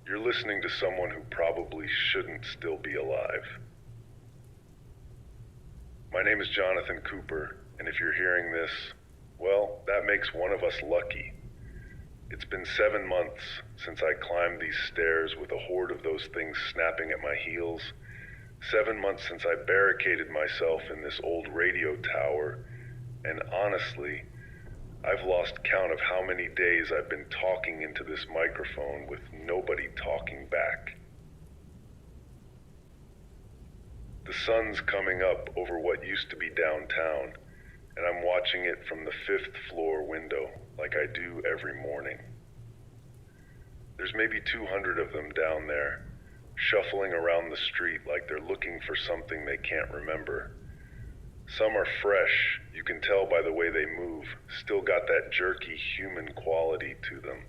You're listening to someone who probably shouldn't still be alive. My name is Jonathan Cooper, and if you're hearing this, well, that makes one of us lucky. It's been 7 months since I climbed these stairs with a horde of those things snapping at my heels. 7 months since I barricaded myself in this old radio tower, and honestly, I've lost count of how many days I've been talking into this microphone with nobody talking back. The sun's coming up over what used to be downtown, and I'm watching it from the 5th floor window like I do every morning. There's maybe 200 of them down there, shuffling around the street like they're looking for something they can't remember. Some are fresh, you can tell by the way they move, still got that jerky human quality to them.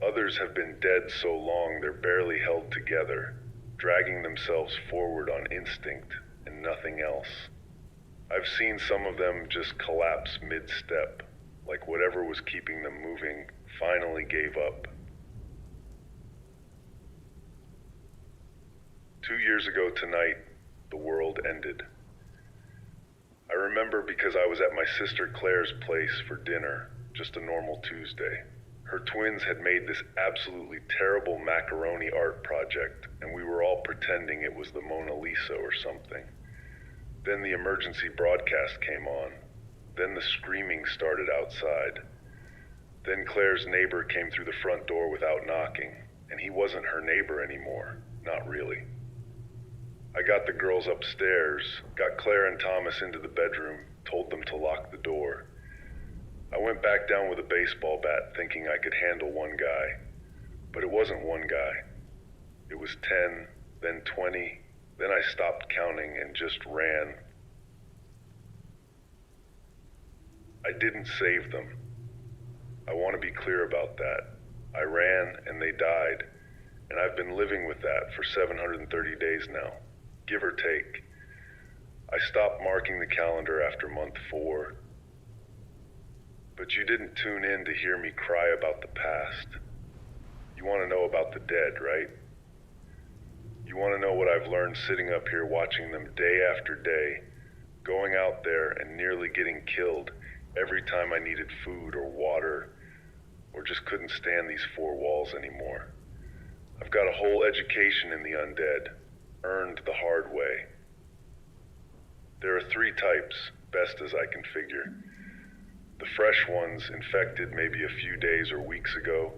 Others have been dead so long they're barely held together, dragging themselves forward on instinct and nothing else. I've seen some of them just collapse mid-step, like whatever was keeping them moving finally gave up. 2 years ago tonight, the world ended. I remember because I was at my sister Claire's place for dinner, just a normal Tuesday. Her twins had made this absolutely terrible macaroni art project, and we were all pretending it was the Mona Lisa or something. Then the emergency broadcast came on. Then the screaming started outside. Then Claire's neighbor came through the front door without knocking, and he wasn't her neighbor anymore, not really. I got the girls upstairs, got Claire and Thomas into the bedroom, told them to lock the door. I went back down with a baseball bat thinking I could handle one guy, but it wasn't one guy. It was 10, then 20, then I stopped counting and just ran. I didn't save them. I want to be clear about that. I ran and they died, and I've been living with that for 730 days now, give or take. I stopped marking the calendar after month 4. But you didn't tune in to hear me cry about the past. You want to know about the dead, right? You want to know what I've learned sitting up here watching them day after day, going out there and nearly getting killed every time I needed food or water, or just couldn't stand these 4 walls anymore. I've got a whole education in the undead, earned the hard way. There are 3 types, best as I can figure. The fresh ones, infected maybe a few days or weeks ago,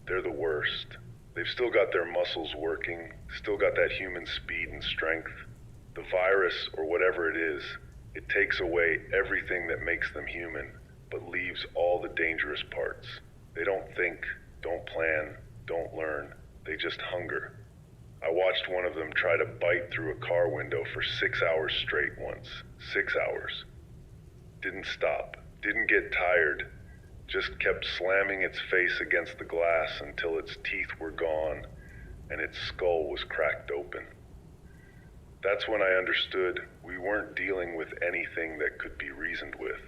they're the worst. They've still got their muscles working, still got that human speed and strength. The virus, or whatever it is, it takes away everything that makes them human, but leaves all the dangerous parts. They don't think, don't plan, don't learn, they just hunger. I watched one of them try to bite through a car window for 6 hours straight once. 6 hours. Didn't stop. Didn't get tired, just kept slamming its face against the glass until its teeth were gone and its skull was cracked open. That's when I understood we weren't dealing with anything that could be reasoned with.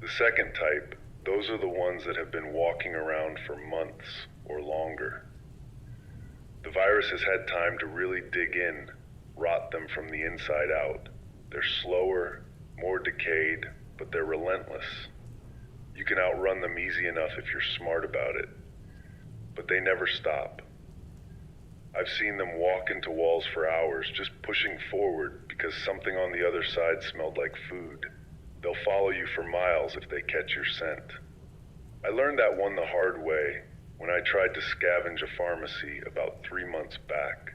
The second type, those are the ones that have been walking around for months or longer. The virus has had time to really dig in, rot them from the inside out. They're slower, more decayed, but they're relentless. You can outrun them easy enough if you're smart about it, but they never stop. I've seen them walk into walls for hours, just pushing forward because something on the other side smelled like food. They'll follow you for miles if they catch your scent. I learned that one the hard way when I tried to scavenge a pharmacy about 3 months back.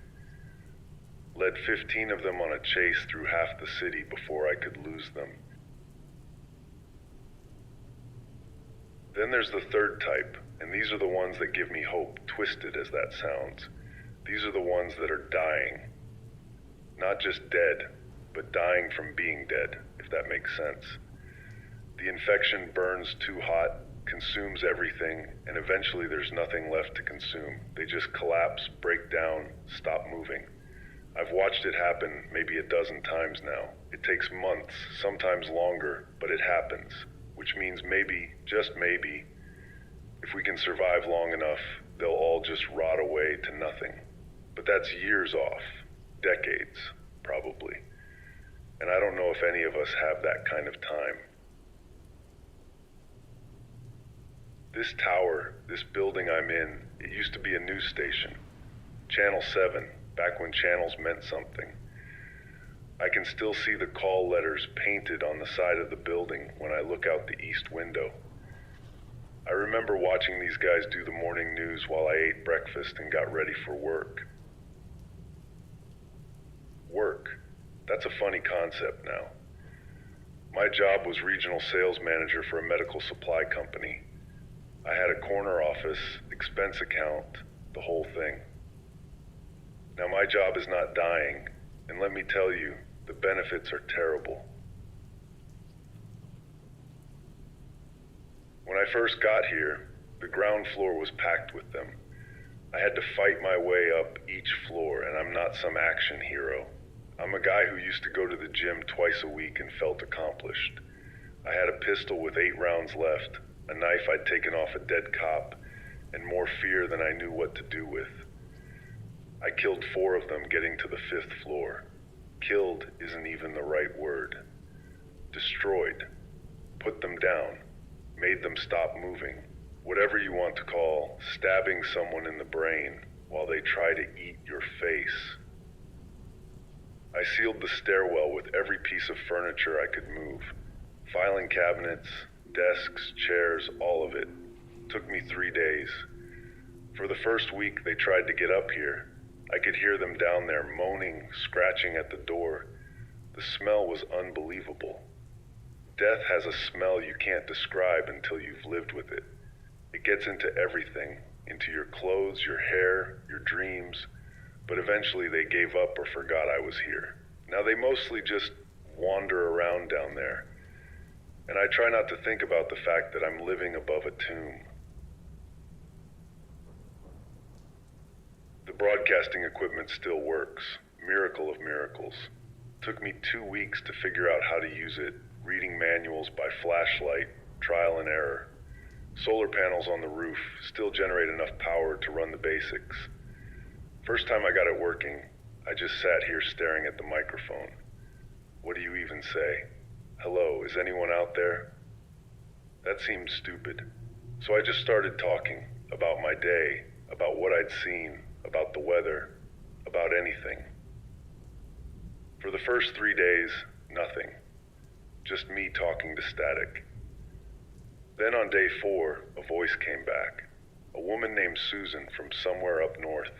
Led 15 of them on a chase through half the city before I could lose them. Then there's the third type, and these are the ones that give me hope, twisted as that sounds. These are the ones that are dying. Not just dead, but dying from being dead, if that makes sense. The infection burns too hot, consumes everything, and eventually there's nothing left to consume. They just collapse, break down, stop moving. I've watched it happen maybe a dozen times now. It takes months, sometimes longer, but it happens, which means maybe, just maybe, If we can survive long enough, they'll all just rot away to nothing. But that's years off, decades, probably. And I don't know if any of us have that kind of time. This tower, this building I'm in, it used to be a news station. Channel 7, back when channels meant something. I can still see the call letters painted on the side of the building when I look out the east window. I remember watching these guys do the morning news while I ate breakfast and got ready for work. Work. That's a funny concept now. My job was regional sales manager for a medical supply company. I had a corner office, expense account, the whole thing. Now my job is not dying, and let me tell you, the benefits are terrible. When I first got here, the ground floor was packed with them. I had to fight my way up each floor, and I'm not some action hero. I'm a guy who used to go to the gym twice a week and felt accomplished. I had a pistol with 8 rounds left, a knife I'd taken off a dead cop, and more fear than I knew what to do with. I killed 4 of them getting to the 5th floor. Killed isn't even the right word. Destroyed. Put them down. Made them stop moving. Whatever you want to call stabbing someone in the brain while they try to eat your face. I sealed the stairwell with every piece of furniture I could move. Filing cabinets, desks, chairs, all of it. Took me 3 days. For the first week they tried to get up here. I could hear them down there moaning, scratching at the door. The smell was unbelievable. Death has a smell you can't describe until you've lived with it. It gets into everything, into your clothes, your hair, your dreams, but eventually they gave up or forgot I was here. Now they mostly just wander around down there, and I try not to think about the fact that I'm living above a tomb. The broadcasting equipment still works. Miracle of miracles. Took me 2 weeks to figure out how to use it, reading manuals by flashlight, trial and error. Solar panels on the roof still generate enough power to run the basics. First time I got it working, I just sat here staring at the microphone. What do you even say? Hello, is anyone out there? That seemed stupid. So I just started talking about my day, about what I'd seen, about the weather, about anything. For the first 3 days, nothing. Just me talking to static. Then on day 4, a voice came back. A woman named Susan from somewhere up north.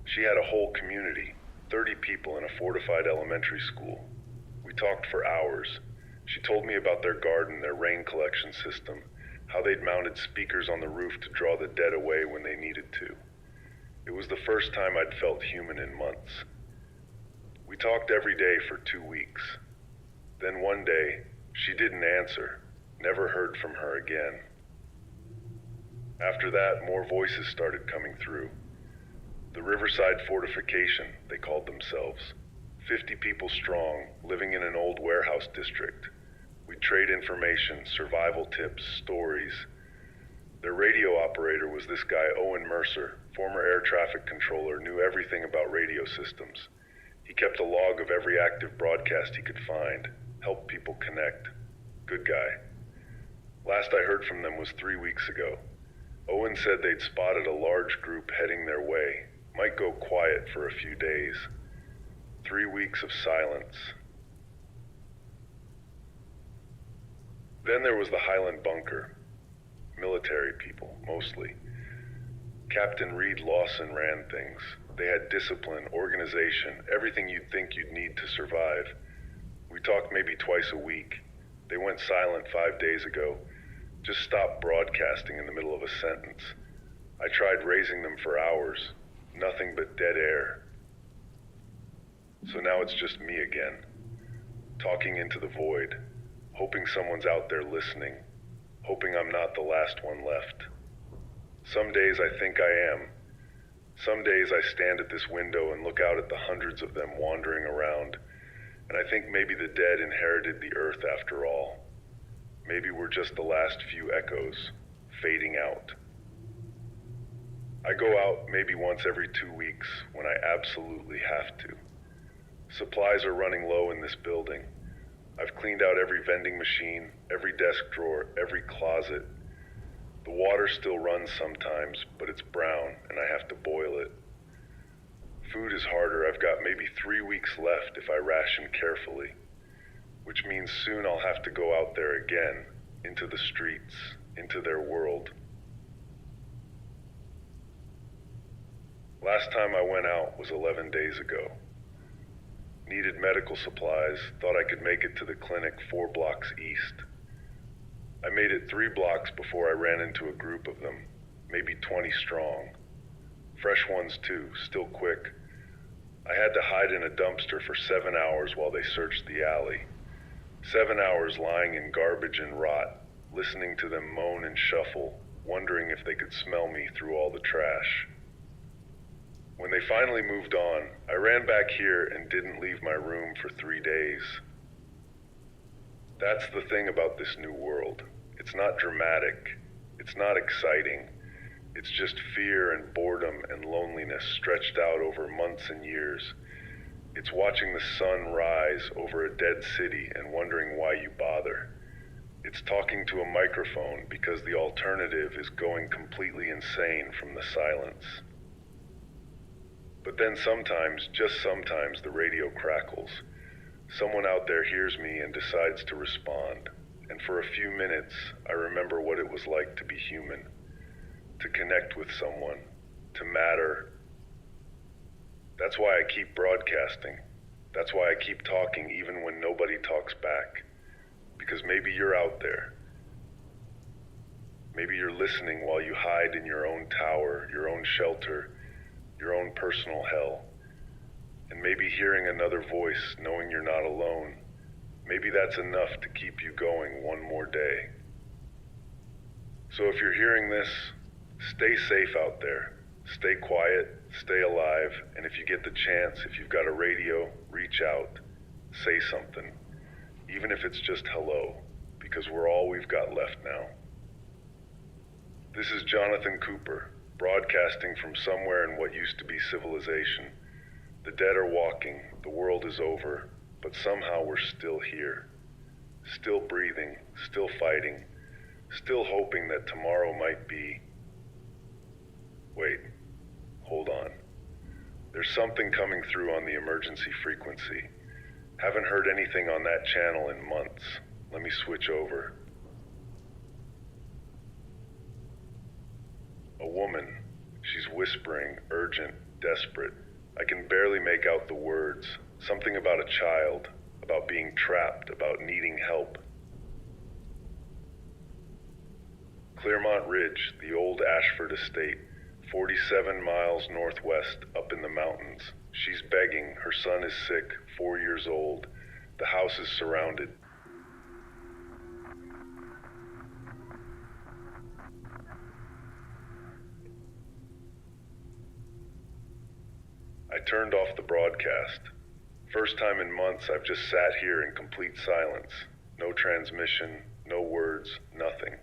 She had a whole community, 30 people in a fortified elementary school. We talked for hours. She told me about their garden, their rain collection system, how they'd mounted speakers on the roof to draw the dead away when they needed to. It was the first time I'd felt human in months. We talked every day for 2 weeks. Then one day, she didn't answer. Never heard from her again. After that, more voices started coming through. The Riverside Fortification, they called themselves. 50 people strong, living in an old warehouse district. We'd trade information, survival tips, stories. Their radio operator was this guy, Owen Mercer, former air traffic controller, knew everything about radio systems. He kept a log of every active broadcast he could find, helped people connect. Good guy. Last I heard from them was 3 weeks ago. Owen said they'd spotted a large group heading their way. Might go quiet for a few days. 3 weeks of silence. Then there was the Highland Bunker. Military people, mostly. Captain Reed Lawson ran things. They had discipline, organization, everything you'd think you'd need to survive. We talked maybe twice a week. They went silent 5 days ago. Just stopped broadcasting in the middle of a sentence. I tried raising them for hours. Nothing but dead air. So now it's just me again. Talking into the void. Hoping someone's out there listening. Hoping I'm not the last one left. Some days I think I am. Some days I stand at this window and look out at the hundreds of them wandering around, and I think maybe the dead inherited the earth after all. Maybe we're just the last few echoes, fading out, I go out maybe once every 2 weeks when I absolutely have to. Supplies are running low in this building. I've cleaned out every vending machine, every desk drawer, every closet. The water still runs sometimes, but it's brown and I have to boil it. Food is harder. I've got maybe 3 weeks left if I ration carefully, which means soon I'll have to go out there again, into the streets, into their world. Last time I went out was 11 days ago. Needed medical supplies, thought I could make it to the clinic 4 blocks east. I made it 3 blocks before I ran into a group of them, maybe 20 strong. Fresh ones too, still quick. I had to hide in a dumpster for 7 hours while they searched the alley. 7 hours lying in garbage and rot, listening to them moan and shuffle, wondering if they could smell me through all the trash. When they finally moved on, I ran back here and didn't leave my room for 3 days. That's the thing about this new world. It's not dramatic. It's not exciting. It's just fear and boredom and loneliness stretched out over months and years. It's watching the sun rise over a dead city and wondering why you bother. It's talking to a microphone because the alternative is going completely insane from the silence. But then sometimes, just sometimes, the radio crackles. Someone out there hears me and decides to respond. And for a few minutes, I remember what it was like to be human, to connect with someone, to matter. That's why I keep broadcasting. That's why I keep talking even when nobody talks back. Because maybe you're out there. Maybe you're listening while you hide in your own tower, your own shelter, your own personal hell. And maybe hearing another voice, knowing you're not alone, maybe that's enough to keep you going one more day. So if you're hearing this, stay safe out there. Stay quiet, stay alive, and if you get the chance, if you've got a radio, reach out, say something, even if it's just hello, because we're all we've got left now. This is Jonathan Cooper, broadcasting from somewhere in what used to be civilization. The dead are walking, the world is over, but somehow we're still here. Still breathing, still fighting, still hoping that tomorrow might be... Wait, hold on. There's something coming through on the emergency frequency. Haven't heard anything on that channel in months. Let me switch over. A woman. She's whispering, urgent, desperate. I can barely make out the words. Something about a child, about being trapped, about needing help. Claremont Ridge, the old Ashford estate, 47 miles northwest, up in the mountains. She's begging, her son is sick, 4 years old. The house is surrounded. I turned off the broadcast. First time in months I've just sat here in complete silence. No transmission, no words, nothing.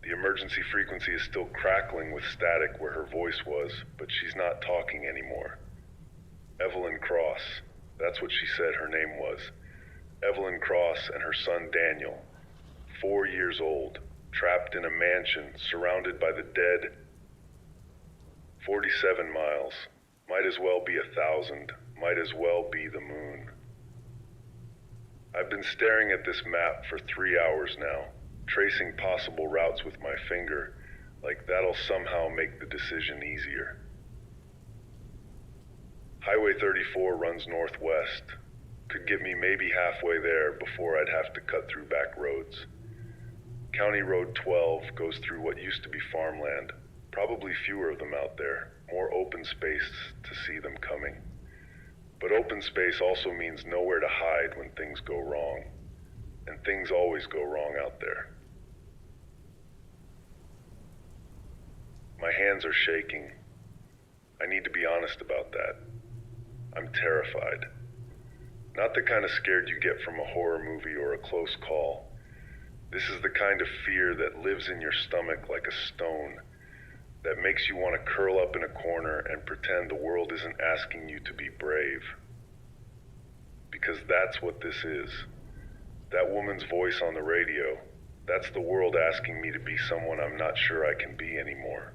The emergency frequency is still crackling with static where her voice was, but she's not talking anymore. Evelyn Cross, that's what she said her name was. Evelyn Cross and her son Daniel, 4 years old, trapped in a mansion surrounded by the dead. 47 miles. Might as well be 1,000, might as well be the moon. I've been staring at this map for 3 hours now, tracing possible routes with my finger, like that'll somehow make the decision easier. Highway 34 runs northwest. Could get me maybe halfway there before I'd have to cut through back roads. County Road 12 goes through what used to be farmland. Probably fewer of them out there, more open space to see them coming. But open space also means nowhere to hide when things go wrong. And things always go wrong out there. My hands are shaking. I need to be honest about that. I'm terrified. Not the kind of scared you get from a horror movie or a close call. This is the kind of fear that lives in your stomach like a stone. that makes you want to curl up in a corner and pretend the world isn't asking you to be brave. Because that's what this is. That woman's voice on the radio, that's the world asking me to be someone I'm not sure I can be anymore.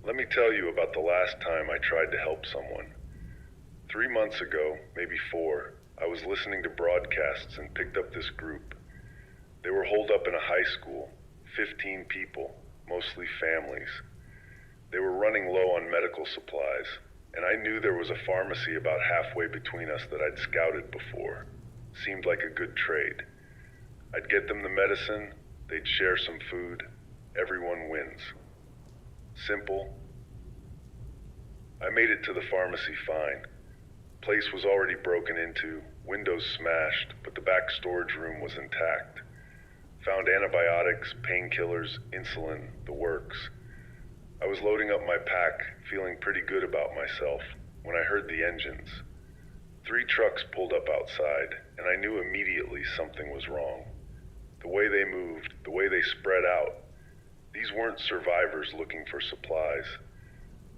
Let me tell you about the last time I tried to help someone. 3 months ago, maybe 4, I was listening to broadcasts and picked up this group. They were holed up in a high school, 15 people, mostly families. They were running low on medical supplies, and I knew there was a pharmacy about halfway between us that I'd scouted before. Seemed like a good trade. I'd get them the medicine, they'd share some food, everyone wins. Simple. I made it to the pharmacy fine. Place was already broken into, windows smashed, but the back storage room was intact. Found antibiotics, painkillers, insulin, the works. I was loading up my pack, feeling pretty good about myself, when I heard the engines. 3 trucks pulled up outside, and I knew immediately something was wrong. The way they moved, the way they spread out. These weren't survivors looking for supplies.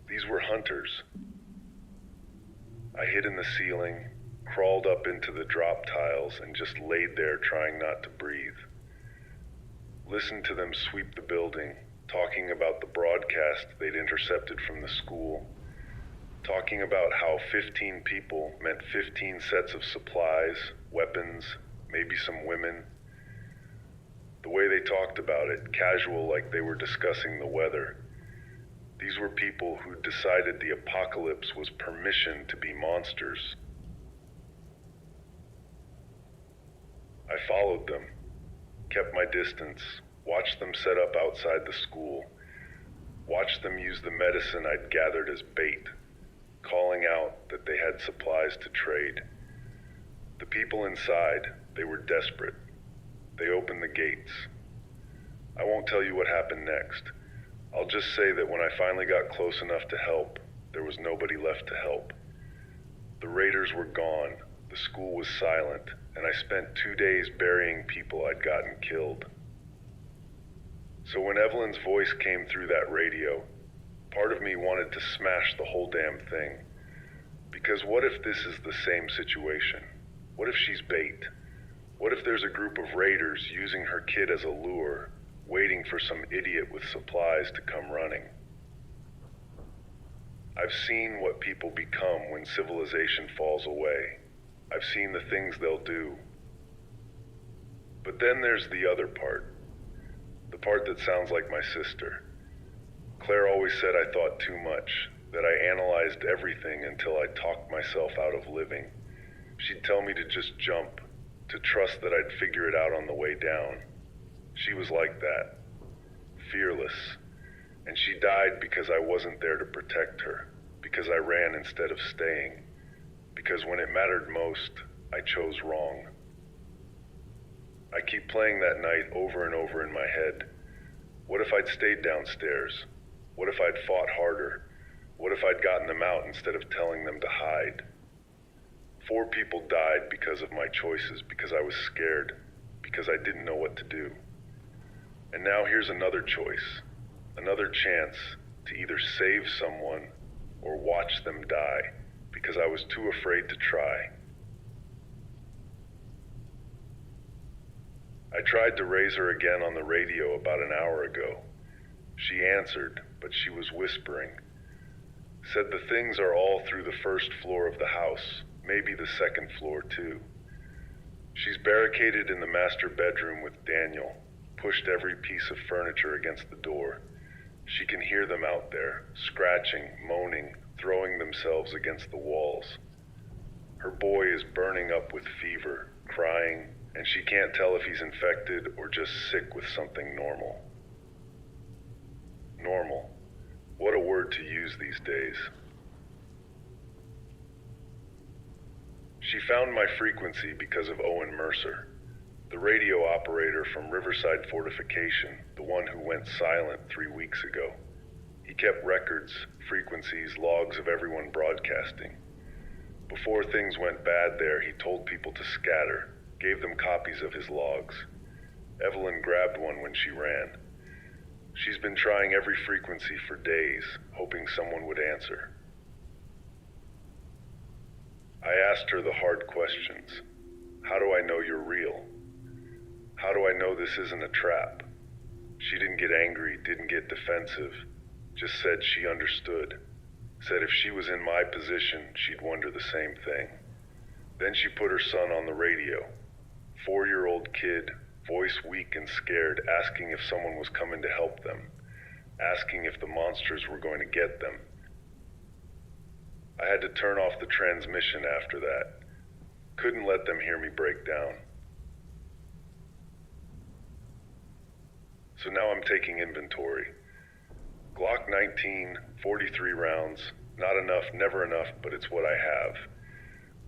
These were hunters. I hid in the ceiling, crawled up into the drop tiles, and just laid there trying not to breathe. Listened to them sweep the building, talking about the broadcast they'd intercepted from the school, talking about how 15 people meant 15 sets of supplies, weapons, maybe some women. The way they talked about it, casual like they were discussing the weather. These were people who decided the apocalypse was permission to be monsters. I followed them, kept my distance, watched them set up outside the school, watched them use the medicine I'd gathered as bait, calling out that they had supplies to trade. The people inside, they were desperate. They opened the gates. I won't tell you what happened next. I'll just say that when I finally got close enough to help, there was nobody left to help. The raiders were gone, the school was silent, and I spent 2 days burying people I'd gotten killed. So when Evelyn's voice came through that radio, part of me wanted to smash the whole damn thing. Because what if this is the same situation? What if she's bait? What if there's a group of raiders using her kid as a lure, waiting for some idiot with supplies to come running? I've seen what people become when civilization falls away. I've seen the things they'll do. But then there's the other part. The part that sounds like my sister. Claire always said I thought too much, that I analyzed everything until I talked myself out of living. She'd tell me to just jump, to trust that I'd figure it out on the way down. She was like that, fearless, and she died because I wasn't there to protect her, because I ran instead of staying, because when it mattered most, I chose wrong. I keep playing that night over and over in my head. What if I'd stayed downstairs? What if I'd fought harder? What if I'd gotten them out instead of telling them to hide? 4 people died because of my choices, because I was scared, because I didn't know what to do. And now here's another choice, another chance to either save someone or watch them die, because I was too afraid to try. I tried to raise her again on the radio about an hour ago. She answered, but she was whispering. Said the things are all through the first floor of the house, maybe the second floor too. She's barricaded in the master bedroom with Daniel, pushed every piece of furniture against the door. She can hear them out there, scratching, moaning, throwing themselves against the walls. Her boy is burning up with fever, crying, and she can't tell if he's infected or just sick with something normal. Normal. What a word to use these days. She found my frequency because of Owen Mercer, the radio operator from Riverside Fortification, the one who went silent 3 weeks ago. He kept records, frequencies, logs of everyone broadcasting. Before things went bad there, he told people to scatter, gave them copies of his logs. Evelyn grabbed one when she ran. She's been trying every frequency for days, hoping someone would answer. I asked her the hard questions. How do I know you're real? How do I know this isn't a trap? She didn't get angry, didn't get defensive, just said she understood. Said if she was in my position, she'd wonder the same thing. Then she put her son on the radio. 4-year-old kid, voice weak and scared, asking if someone was coming to help them, asking if the monsters were going to get them. I had to turn off the transmission after that. Couldn't let them hear me break down. So now I'm taking inventory. Glock 19, 43 rounds, not enough, never enough, but it's what I have.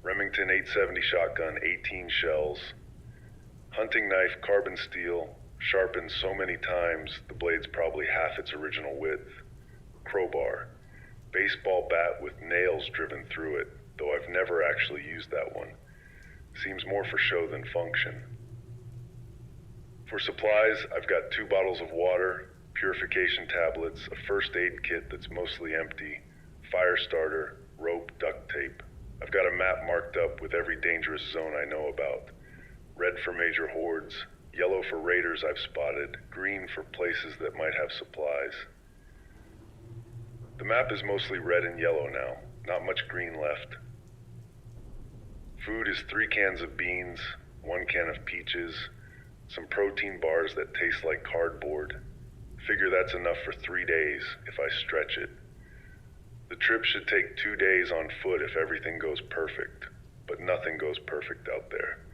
Remington 870 shotgun, 18 shells. Hunting knife, carbon steel, sharpened so many times the blade's probably half its original width. Crowbar. Baseball bat with nails driven through it, though I've never actually used that one. Seems more for show than function. For supplies, I've got 2 bottles of water, purification tablets, a first aid kit that's mostly empty, fire starter, rope, duct tape. I've got a map marked up with every dangerous zone I know about. Red for major hordes, yellow for raiders I've spotted, green for places that might have supplies. The map is mostly red and yellow now, not much green left. Food is 3 cans of beans, 1 can of peaches, some protein bars that taste like cardboard. Figure that's enough for 3 days if I stretch it. The trip should take 2 days on foot if everything goes perfect, but nothing goes perfect out there.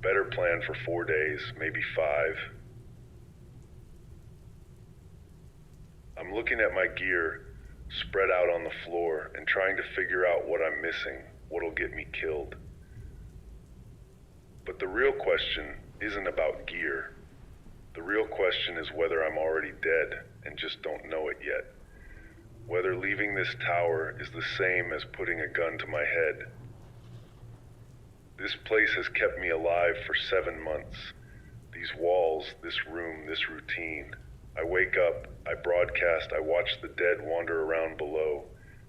Better plan for 4 days, maybe 5. I'm looking at my gear spread out on the floor and trying to figure out what I'm missing, what'll get me killed. But the real question isn't about gear. The real question is whether I'm already dead and just don't know it yet. Whether leaving this tower is the same as putting a gun to my head. This place has kept me alive for 7 months. These walls, this room, this routine. I wake up, I broadcast, I watch the dead wander around below.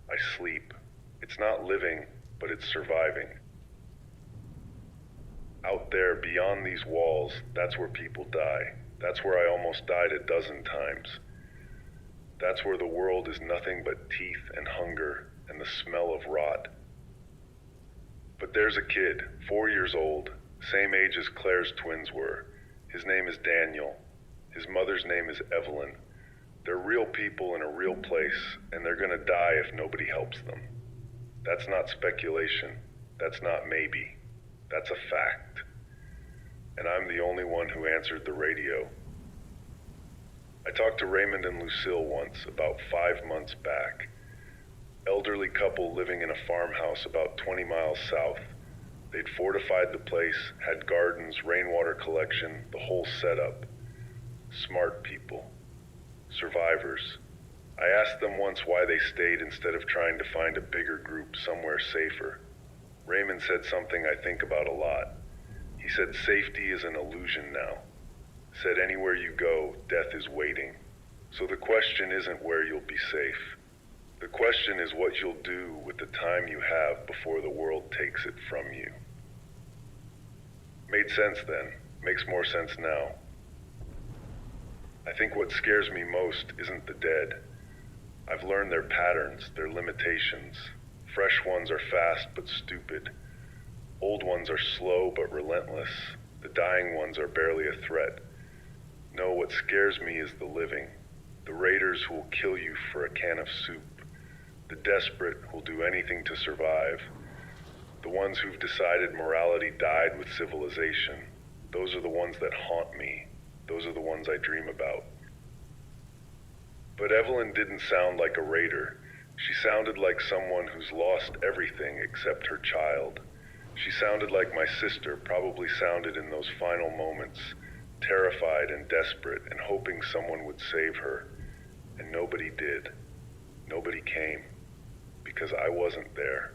I sleep. It's not living, but it's surviving. Out there, beyond these walls, that's where people die. That's where I almost died a dozen times. That's where the world is nothing but teeth and hunger and the smell of rot. But there's a kid, 4 years old, same age as Claire's twins were. His name is Daniel. His mother's name is Evelyn. They're real people in a real place, and they're gonna die if nobody helps them. That's not speculation. That's not maybe. That's a fact. And I'm the only one who answered the radio. I talked to Raymond and Lucille once, about 5 months back. Elderly couple living in a farmhouse about 20 miles south. They'd fortified the place, had gardens, rainwater collection, the whole setup. Smart people. Survivors. I asked them once why they stayed instead of trying to find a bigger group somewhere safer. Raymond said something I think about a lot. He said safety is an illusion now. Said anywhere you go, death is waiting. So the question isn't where you'll be safe. The question is what you'll do with the time you have before the world takes it from you. Made sense then. Makes more sense now. I think what scares me most isn't the dead. I've learned their patterns, their limitations. Fresh ones are fast but stupid. Old ones are slow but relentless. The dying ones are barely a threat. No, what scares me is the living. The raiders who will kill you for a can of soup. The desperate who'll do anything to survive. The ones who've decided morality died with civilization. Those are the ones that haunt me. Those are the ones I dream about. But Evelyn didn't sound like a raider. She sounded like someone who's lost everything except her child. She sounded like my sister probably sounded in those final moments, terrified and desperate and hoping someone would save her. And nobody did. Nobody came. Because I wasn't there.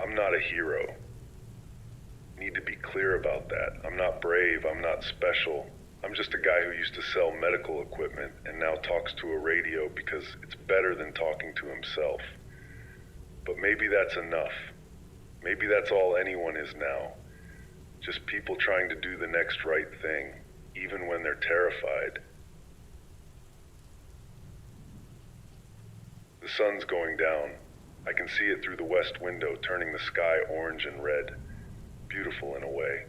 I'm not a hero. Need to be clear about that. I'm not brave. I'm not special. I'm I'm just a guy who used to sell medical equipment and now talks to a radio because it's better than talking to himself. But maybe that's enough. Maybe that's all anyone is now. Just people trying to do the next right thing, even when they're terrified. The sun's going down. I can see it through the west window, turning the sky orange and red. Beautiful in a way.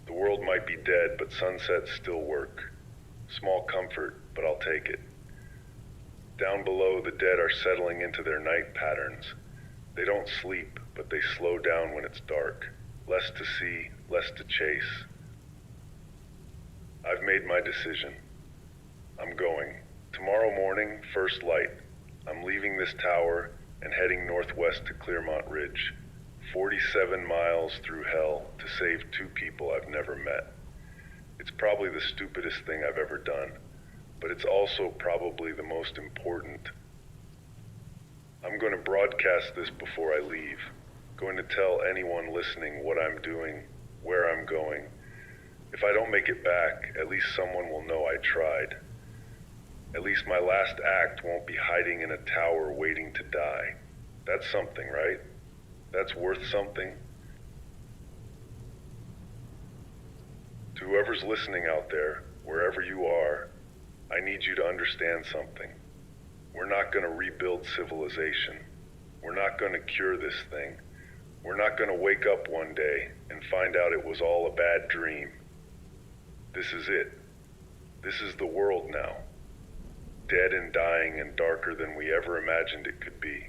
The world might be dead, but sunsets still work. Small comfort, but I'll take it. Down below, the dead are settling into their night patterns. They don't sleep, but they slow down when it's dark. Less to see, less to chase. I've made my decision. I'm going. Tomorrow morning, first light. I'm leaving this tower and heading northwest to Clearmont Ridge. 47 miles through hell to save 2 people I've never met. It's probably the stupidest thing I've ever done, but it's also probably the most important. I'm going to broadcast this before I leave. Going to tell anyone listening what I'm doing, where I'm going. If I don't make it back, at least someone will know I tried. At least my last act won't be hiding in a tower waiting to die. That's something, right? That's worth something. To whoever's listening out there, wherever you are, I need you to understand something. We're not going to rebuild civilization. We're not going to cure this thing. We're not going to wake up one day and find out it was all a bad dream. This is it. This is the world now. Dead and dying and darker than we ever imagined it could be.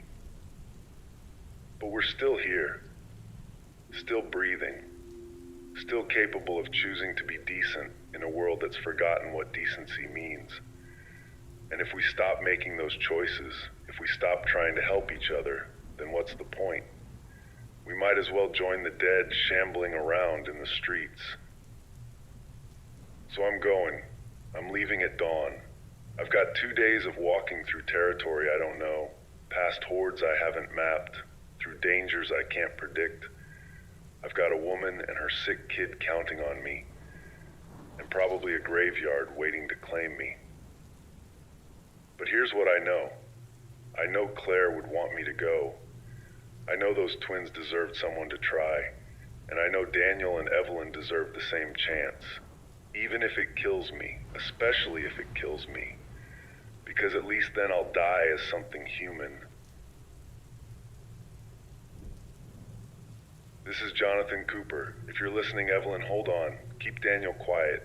But we're still here, still breathing, still capable of choosing to be decent in a world that's forgotten what decency means. And if we stop making those choices, if we stop trying to help each other, then what's the point? We might as well join the dead shambling around in the streets. So I'm going. I'm leaving at dawn. I've got 2 days of walking through territory I don't know, past hordes I haven't mapped, through dangers I can't predict. I've got a woman and her sick kid counting on me, and probably a graveyard waiting to claim me. But here's what I know. I know Claire would want me to go. I know those twins deserved someone to try, and I know Daniel and Evelyn deserve the same chance, even if it kills me, especially if it kills me, because at least then I'll die as something human. This is Jonathan Cooper. If you're listening, Evelyn, hold on. Keep Daniel quiet.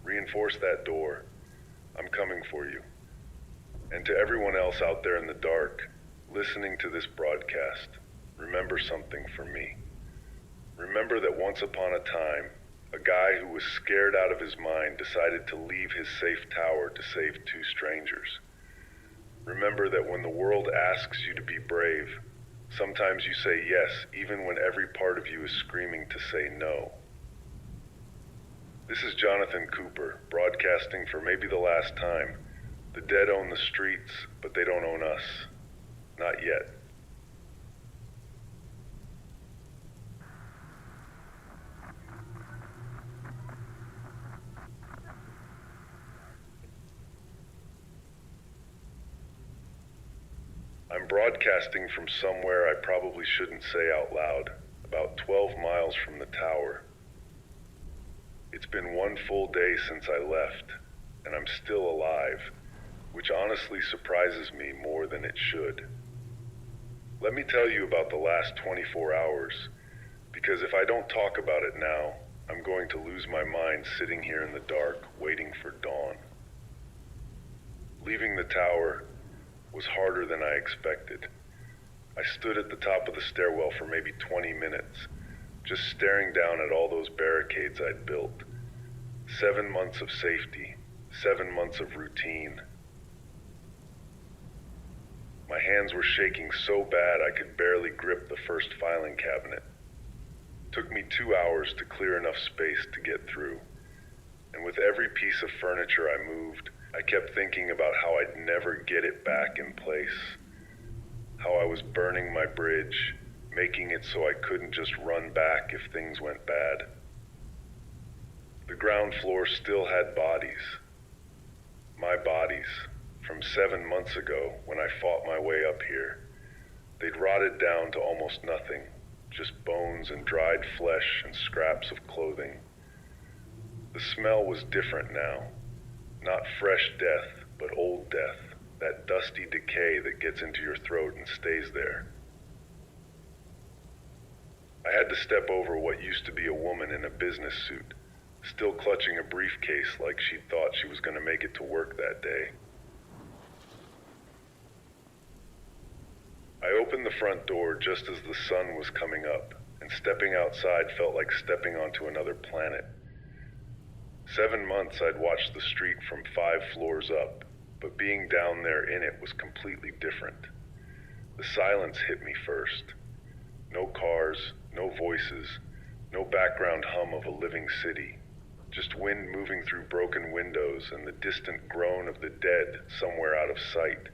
Reinforce that door. I'm coming for you. And to everyone else out there in the dark, listening to this broadcast, remember something from me. Remember that once upon a time, a guy who was scared out of his mind decided to leave his safe tower to save 2 strangers. Remember that when the world asks you to be brave, sometimes you say yes, even when every part of you is screaming to say no. This is Jonathan Cooper, broadcasting for maybe the last time. The dead own the streets, but they don't own us. Not yet. I'm broadcasting from somewhere I probably shouldn't say out loud, about 12 miles from the tower. It's been 1 full day since I left, and I'm still alive, which honestly surprises me more than it should. Let me tell you about the last 24 hours, because if I don't talk about it now, I'm going to lose my mind sitting here in the dark, waiting for dawn. Leaving the tower was harder than I expected. I stood at the top of the stairwell for maybe 20 minutes, just staring down at all those barricades I'd built. 7 months of safety, 7 months of routine. My hands were shaking so bad I could barely grip the first filing cabinet. It took me 2 hours to clear enough space to get through. And with every piece of furniture I moved, I kept thinking about how I'd never get it back in place. How I was burning my bridge, making it so I couldn't just run back if things went bad. The ground floor still had bodies. My bodies, from 7 months ago when I fought my way up here. They'd rotted down to almost nothing, just bones and dried flesh and scraps of clothing. The smell was different now. Not fresh death, but old death, that dusty decay that gets into your throat and stays there. I had to step over what used to be a woman in a business suit, still clutching a briefcase like she thought she was going to make it to work that day. I opened the front door just as the sun was coming up, and stepping outside felt like stepping onto another planet. 7 months I'd watched the street from 5 floors up, but being down there in it was completely different. The silence hit me first. No cars, no voices, no background hum of a living city. Just wind moving through broken windows and the distant groan of the dead somewhere out of sight.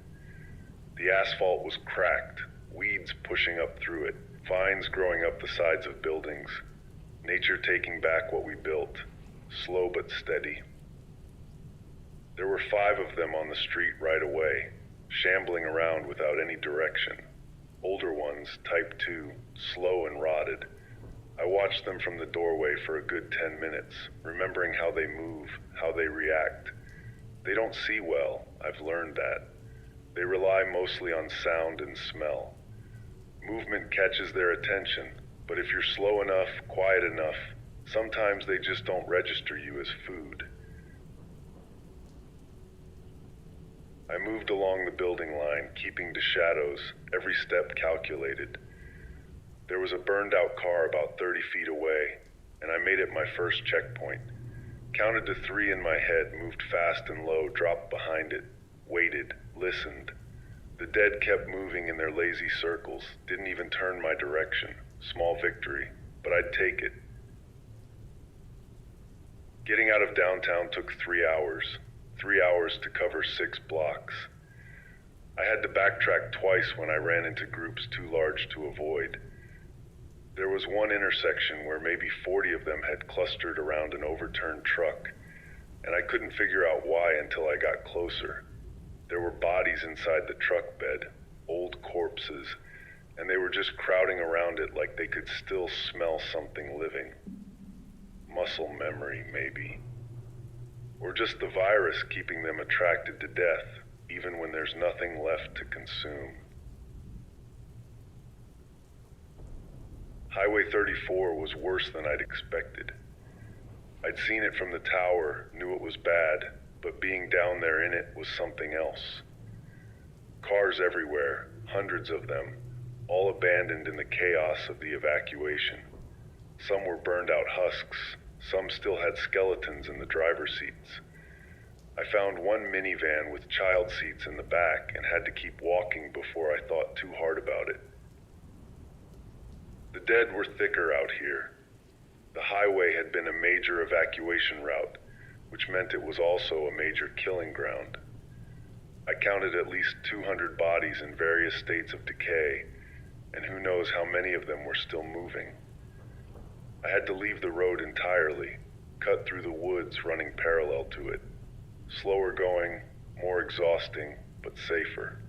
The asphalt was cracked, weeds pushing up through it, vines growing up the sides of buildings, nature taking back what we built, slow but steady. There were 5 of them on the street right away, shambling around without any direction. Older ones, type 2, slow and rotted. I watched them from the doorway for a good 10 minutes, remembering how they move, how they react. They don't see well, I've learned that. They rely mostly on sound and smell. Movement catches their attention, but if you're slow enough, quiet enough, sometimes they just don't register you as food. I moved along the building line, keeping to shadows, every step calculated. There was a burned-out car about 30 feet away, and I made it my first checkpoint. Counted to 3 in my head, moved fast and low, dropped behind it, waited, listened. The dead kept moving in their lazy circles, didn't even turn my direction. Small victory, but I'd take it. Getting out of downtown took 3 hours. 3 hours to cover 6 blocks. I had to backtrack twice when I ran into groups too large to avoid. There was one intersection where maybe 40 of them had clustered around an overturned truck, and I couldn't figure out why until I got closer. There were bodies inside the truck bed, old corpses, and they were just crowding around it like they could still smell something living. Muscle memory, maybe. Or just the virus keeping them attracted to death, even when there's nothing left to consume. Highway 34 was worse than I'd expected. I'd seen it from the tower, knew it was bad, but being down there in it was something else. Cars everywhere, hundreds of them, all abandoned in the chaos of the evacuation. Some were burned out husks, some still had skeletons in the driver's seats. I found one minivan with child seats in the back and had to keep walking before I thought too hard about it. The dead were thicker out here. The highway had been a major evacuation route, which meant it was also a major killing ground. I counted at least 200 bodies in various states of decay, and who knows how many of them were still moving. I had to leave the road entirely, cut through the woods running parallel to it. Slower going, more exhausting, but safer.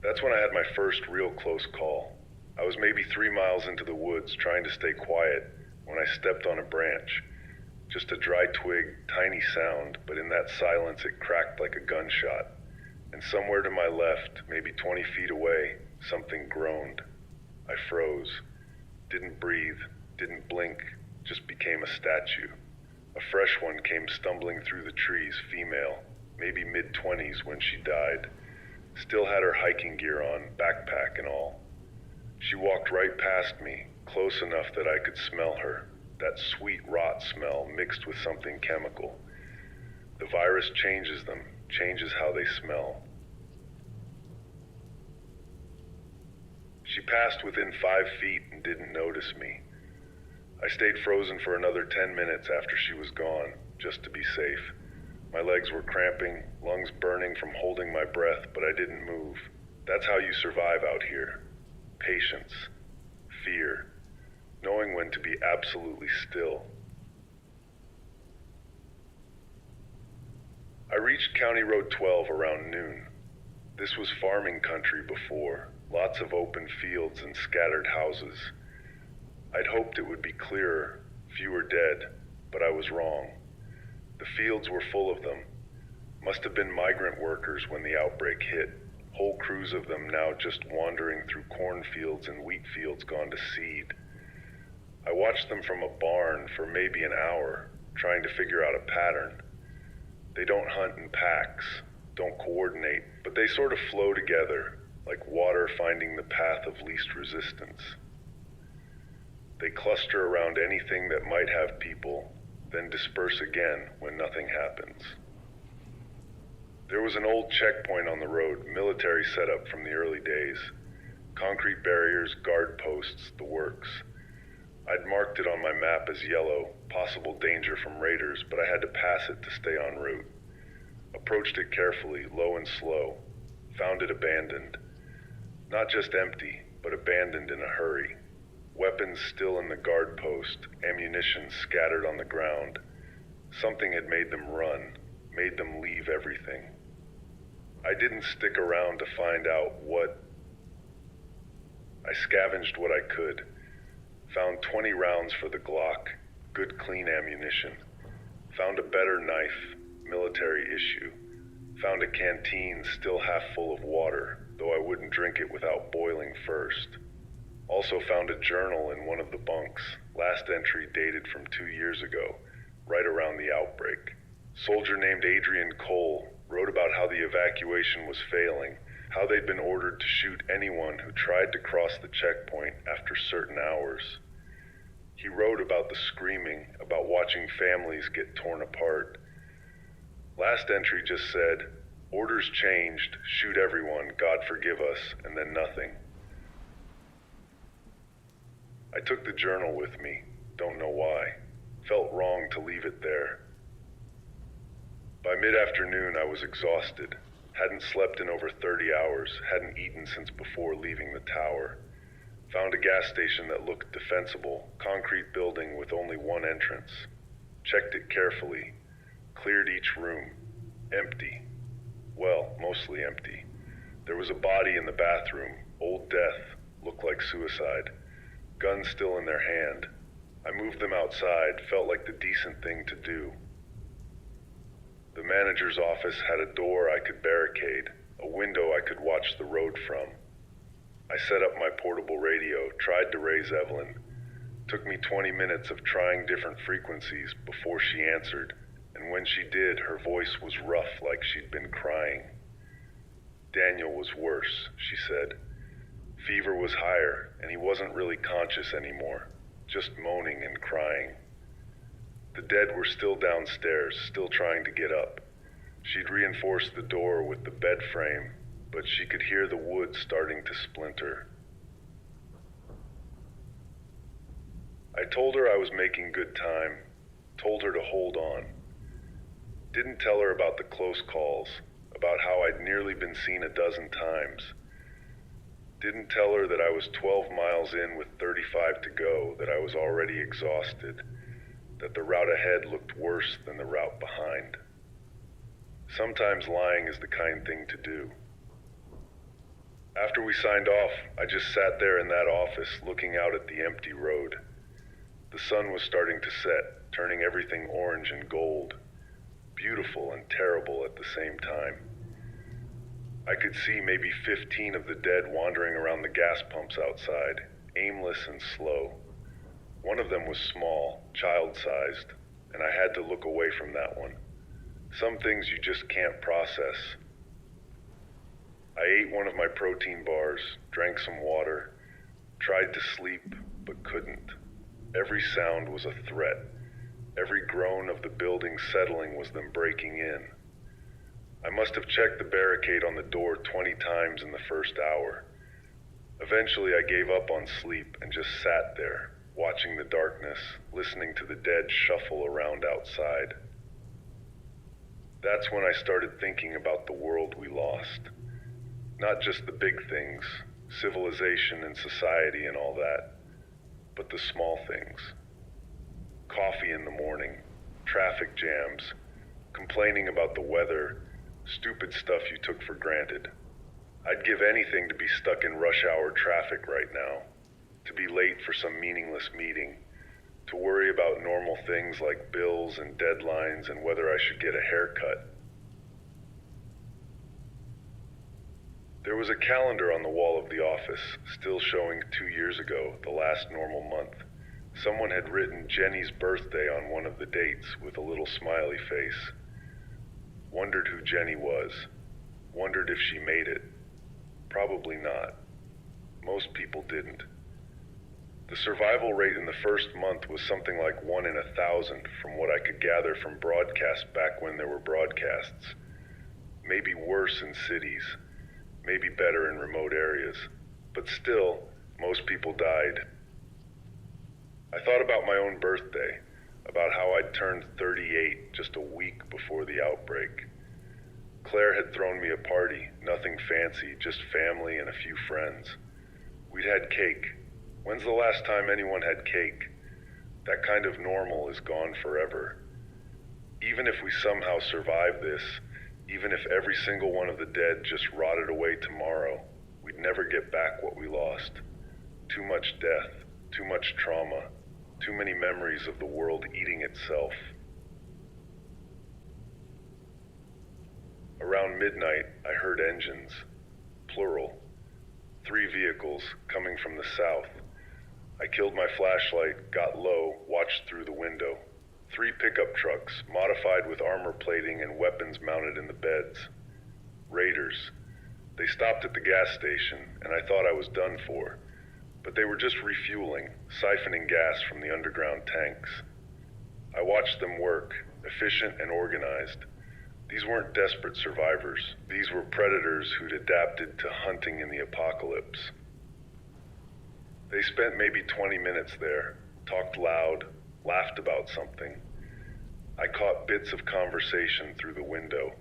That's when I had my first real close call. I was maybe 3 miles into the woods trying to stay quiet when I stepped on a branch. Just a dry twig, tiny sound, but in that silence it cracked like a gunshot. And somewhere to my left, maybe 20 feet away, something groaned. I froze. Didn't breathe, didn't blink, just became a statue. A fresh one came stumbling through the trees, female, maybe mid-20s when she died. Still had her hiking gear on, backpack and all. She walked right past me, close enough that I could smell her, that sweet rot smell mixed with something chemical. The virus changes them, changes how they smell. She passed within 5 feet and didn't notice me. I stayed frozen for another 10 minutes after she was gone, just to be safe. My legs were cramping, lungs burning from holding my breath, but I didn't move. That's how you survive out here. Patience, fear, knowing when to be absolutely still. reached County Road 12 around noon. This was farming country before, lots of open fields and scattered houses. I'd hoped it would be clearer, fewer dead, but I was wrong. The fields were full of them. Must have been migrant workers when the outbreak hit. Whole crews of them now just wandering through cornfields and wheat fields gone to seed. I watched them from a barn for maybe an hour, trying to figure out a pattern. They don't hunt in packs, don't coordinate, but they sort of flow together, like water finding the path of least resistance. They cluster around anything that might have people, then disperse again when nothing happens. There was an old checkpoint on the road, military setup from the early days. Concrete barriers, guard posts, the works. I'd marked it on my map as yellow, possible danger from raiders, but I had to pass it to stay en route. Approached it carefully, low and slow. Found it abandoned. Not just empty, but abandoned in a hurry. Weapons still in the guard post, ammunition scattered on the ground. Something had made them run, made them leave everything. I didn't stick around to find out what. I scavenged what I could. Found 20 rounds for the Glock, good clean ammunition. Found a better knife, military issue. Found a canteen still half full of water, though I wouldn't drink it without boiling first. Also found a journal in one of the bunks, last entry dated from 2 years ago, right around the outbreak. Soldier named Adrian Cole wrote about how the evacuation was failing, how they'd been ordered to shoot anyone who tried to cross the checkpoint after certain hours. He wrote about the screaming, about watching families get torn apart. Last entry just said, "Orders changed, shoot everyone, God forgive us," and then nothing. I took the journal with me, don't know why. Felt wrong to leave it there. By mid-afternoon, I was exhausted. Hadn't slept in over 30 hours, hadn't eaten since before leaving the tower. Found a gas station that looked defensible, concrete building with only one entrance. Checked it carefully, cleared each room. Empty. Well, mostly empty. There was a body in the bathroom, Old Death, looked like suicide. Gun still in their hand. I moved them outside, felt like the decent thing to do. The manager's office had a door I could barricade, a window I could watch the road from. I set up my portable radio, tried to raise Evelyn. Took me 20 minutes of trying different frequencies before she answered, and when she did, her voice was rough like she'd been crying. Daniel was worse, she said. Fever was higher, and he wasn't really conscious anymore, just moaning and crying. The dead were still downstairs, still trying to get up. She'd reinforced the door with the bed frame, but she could hear the wood starting to splinter. I told her I was making good time, told her to hold on. Didn't tell her about the close calls, about how I'd nearly been seen a dozen times. Didn't tell her that I was 12 miles in with 35 to go, that I was already exhausted, that the route ahead looked worse than the route behind. Sometimes lying is the kind thing to do. After we signed off, I just sat there in that office looking out at the empty road. The sun was starting to set, turning everything orange and gold, beautiful and terrible at the same time. I could see maybe 15 of the dead wandering around the gas pumps outside, aimless and slow. One of them was small, child-sized, and I had to look away from that one. Some things you just can't process. I ate one of my protein bars, drank some water, tried to sleep, but couldn't. Every sound was a threat. Every groan of the building settling was them breaking in. I must have checked the barricade on the door 20 times in the first hour. Eventually I gave up on sleep and just sat there, watching the darkness, listening to the dead shuffle around outside. That's when I started thinking about the world we lost. Not just the big things, civilization and society and all that, but the small things. Coffee in the morning, traffic jams, complaining about the weather, Stupid stuff you took for granted. I'd give anything to be stuck in rush hour traffic right now, to be late for some meaningless meeting, to worry about normal things like bills and deadlines and whether I should get a haircut. There was a calendar on the wall of the office, still showing 2 years ago, the last normal month. Someone had written Jenny's birthday on one of the dates with a little smiley face. Wondered who Jenny was. Wondered if she made it. Probably not. Most people didn't. The survival rate in the first month was something like 1 in 1,000 from what I could gather from broadcasts back when there were broadcasts. Maybe worse in cities, maybe better in remote areas, but still, most people died. I thought about my own birthday, about how I'd turned 38 just a week before the outbreak. Claire had thrown me a party, nothing fancy, just family and a few friends. We'd had cake. When's the last time anyone had cake? That kind of normal is gone forever. Even if we somehow survive this, even if every single one of the dead just rotted away tomorrow, we'd never get back what we lost. Too much death, too much trauma, too many memories of the world eating itself. Around midnight, I heard engines, plural. 3 vehicles coming from the south. I killed my flashlight, got low, watched through the window. 3 pickup trucks, modified with armor plating and weapons mounted in the beds. Raiders. They stopped at the gas station, and I thought I was done for. But they were just refueling, siphoning gas from the underground tanks. I watched them work, efficient and organized. These weren't desperate survivors. These were predators who'd adapted to hunting in the apocalypse. They spent maybe 20 minutes there, talked loud, laughed about something. I caught bits of conversation through the window.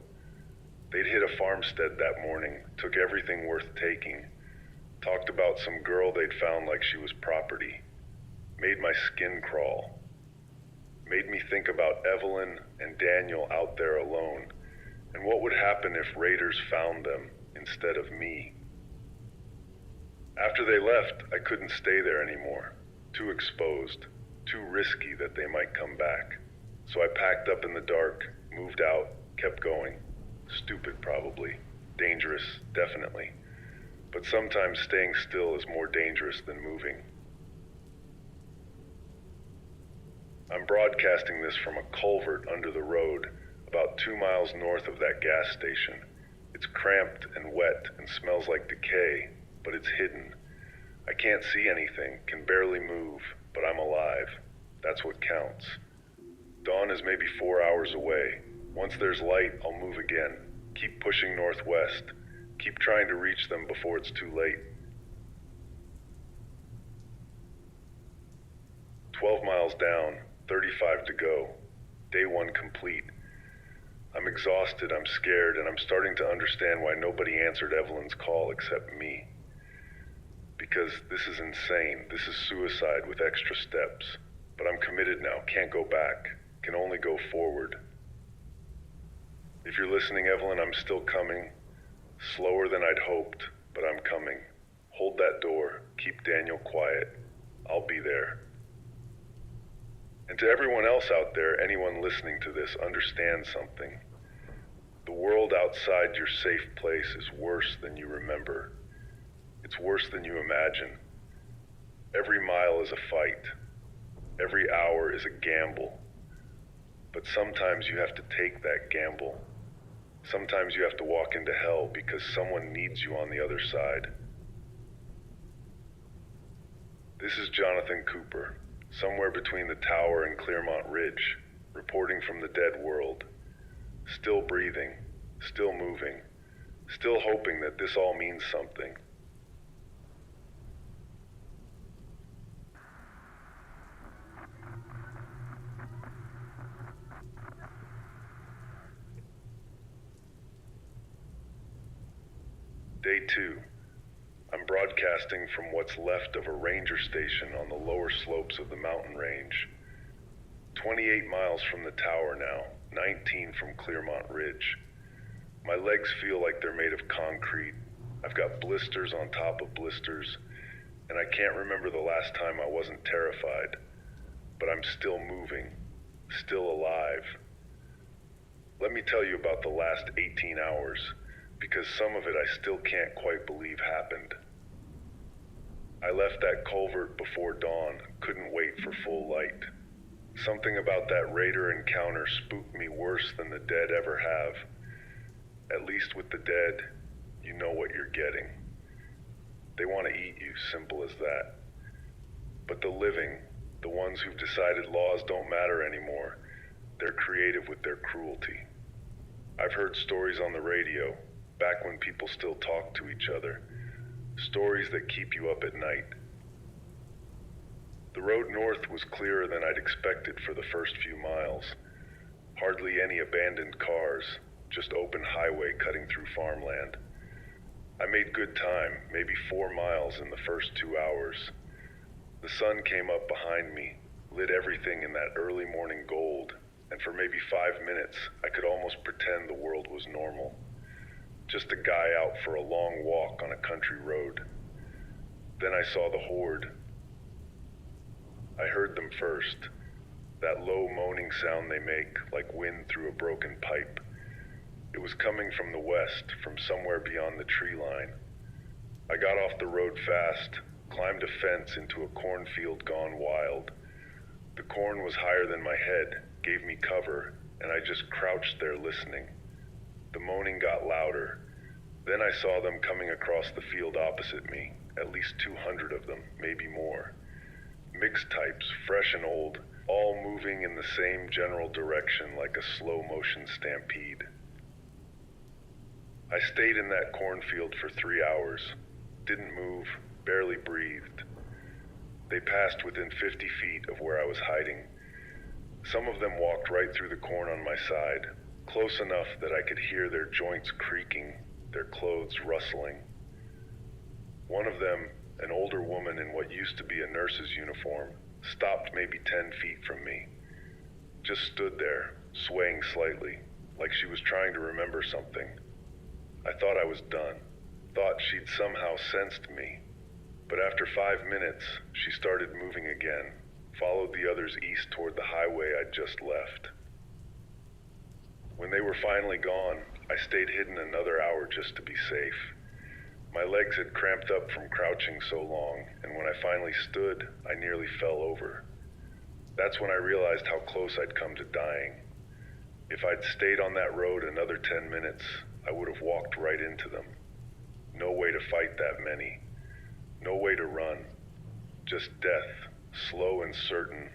They'd hit a farmstead that morning, took everything worth taking, talked about some girl they'd found like she was property. Made my skin crawl. Made me think about Evelyn and Daniel out there alone, and what would happen if raiders found them instead of me. After they left, I couldn't stay there anymore. Too exposed, too risky that they might come back. So I packed up in the dark, moved out, kept going. Stupid probably, dangerous definitely, but sometimes staying still is more dangerous than moving. I'm broadcasting this from a culvert under the road, about 2 miles north of that gas station. It's cramped and wet and smells like decay, but it's hidden. I can't see anything, can barely move, but I'm alive. That's what counts. Dawn is maybe 4 hours away. Once there's light, I'll move again. Keep pushing northwest. Keep trying to reach them before it's too late. 12 miles down, 35 to go. Day 1 complete. I'm exhausted, I'm scared, and I'm starting to understand why nobody answered Evelyn's call except me. Because this is insane. This is suicide with extra steps. But I'm committed now, can't go back, can only go forward. If you're listening, Evelyn, I'm still coming. Slower than I'd hoped, but I'm coming. Hold that door, keep Daniel quiet. I'll be there. And to everyone else out there, anyone listening to this, understand something. The world outside your safe place is worse than you remember. It's worse than you imagine. Every mile is a fight. Every hour is a gamble. But sometimes you have to take that gamble. Sometimes you have to walk into hell because someone needs you on the other side. This is Jonathan Cooper, somewhere between the tower and Clermont Ridge, reporting from the dead world. Still breathing, still moving, still hoping that this all means something. Day 2. I'm broadcasting from what's left of a ranger station on the lower slopes of the mountain range. 28 miles from the tower now, 19 from Clermont Ridge. My legs feel like they're made of concrete. I've got blisters on top of blisters, and I can't remember the last time I wasn't terrified. But I'm still moving, still alive. Let me tell you about the last 18 hours, because some of it I still can't quite believe happened. I left that culvert before dawn, couldn't wait for full light. Something about that raider encounter spooked me worse than the dead ever have. At least with the dead, you know what you're getting. They want to eat you, simple as that. But the living, the ones who've decided laws don't matter anymore, they're creative with their cruelty. I've heard stories on the radio, back when people still talked to each other. Stories that keep you up at night. The road north was clearer than I'd expected for the first few miles. Hardly any abandoned cars, just open highway cutting through farmland. I made good time, maybe 4 miles in the first 2 hours. The sun came up behind me, lit everything in that early morning gold, and for maybe 5 minutes, I could almost pretend the world was normal. Just a guy out for a long walk on a country road. Then I saw the horde. I heard them first, that low moaning sound they make, like wind through a broken pipe. It was coming from the west, from somewhere beyond the tree line. I got off the road fast, climbed a fence into a cornfield gone wild. The corn was higher than my head, gave me cover, and I just crouched there listening. The moaning got louder. Then I saw them coming across the field opposite me, at least 200 of them, maybe more. Mixed types, fresh and old, all moving in the same general direction like a slow-motion stampede. I stayed in that cornfield for 3 hours, didn't move, barely breathed. They passed within 50 feet of where I was hiding. Some of them walked right through the corn on my side, close enough that I could hear their joints creaking, their clothes rustling. One of them, an older woman in what used to be a nurse's uniform, stopped maybe 10 feet from me. Just stood there, swaying slightly, like she was trying to remember something. I thought I was done, thought she'd somehow sensed me. But after 5 minutes, she started moving again, followed the others east toward the highway I'd just left. When they were finally gone, I stayed hidden another hour just to be safe. My legs had cramped up from crouching so long, and when I finally stood, I nearly fell over. That's when I realized how close I'd come to dying. If I'd stayed on that road another 10 minutes, I would have walked right into them. No way to fight that many. No way to run. Just death, slow and certain.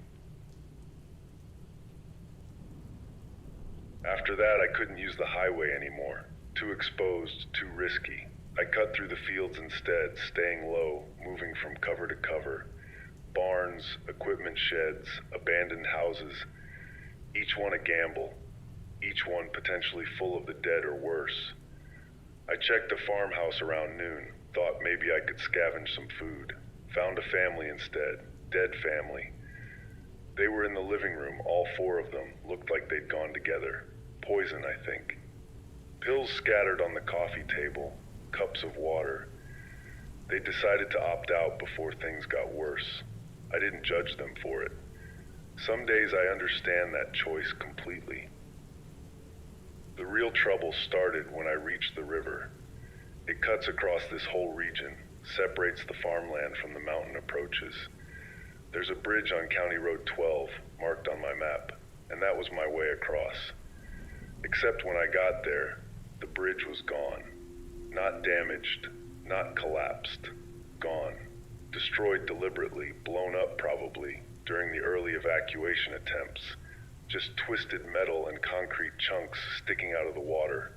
After that, I couldn't use the highway anymore. Too exposed, too risky. I cut through the fields instead, staying low, moving from cover to cover. Barns, equipment sheds, abandoned houses. Each one a gamble. Each one potentially full of the dead or worse. I checked a farmhouse around noon, thought maybe I could scavenge some food. Found a family instead, dead family. They were in the living room, all 4 of them, looked like they'd gone together. Poison, I think. Pills scattered on the coffee table, cups of water. They decided to opt out before things got worse. I didn't judge them for it. Some days I understand that choice completely. The real trouble started when I reached the river. It cuts across this whole region, separates the farmland from the mountain approaches. There's a bridge on County Road 12, marked on my map, and that was my way across. Except when I got there, the bridge was gone. Not damaged, not collapsed. Gone. Destroyed deliberately, blown up probably, during the early evacuation attempts. Just twisted metal and concrete chunks sticking out of the water.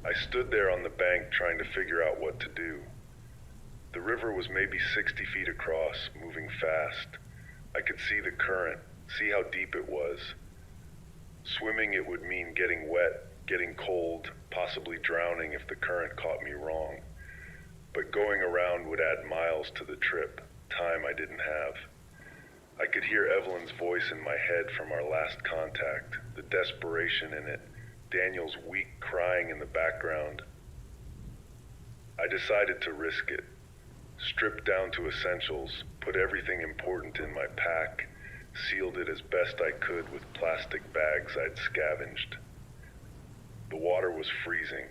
I stood there on the bank trying to figure out what to do. The river was maybe 60 feet across, moving fast. I could see the current, see how deep it was. Swimming it would mean getting wet, getting cold, possibly drowning if the current caught me wrong. But going around would add miles to the trip, time I didn't have. I could hear Evelyn's voice in my head from our last contact, the desperation in it, Daniel's weak crying in the background. I decided to risk it. Stripped down to essentials, put everything important in my pack, sealed it as best I could with plastic bags I'd scavenged. The water was freezing.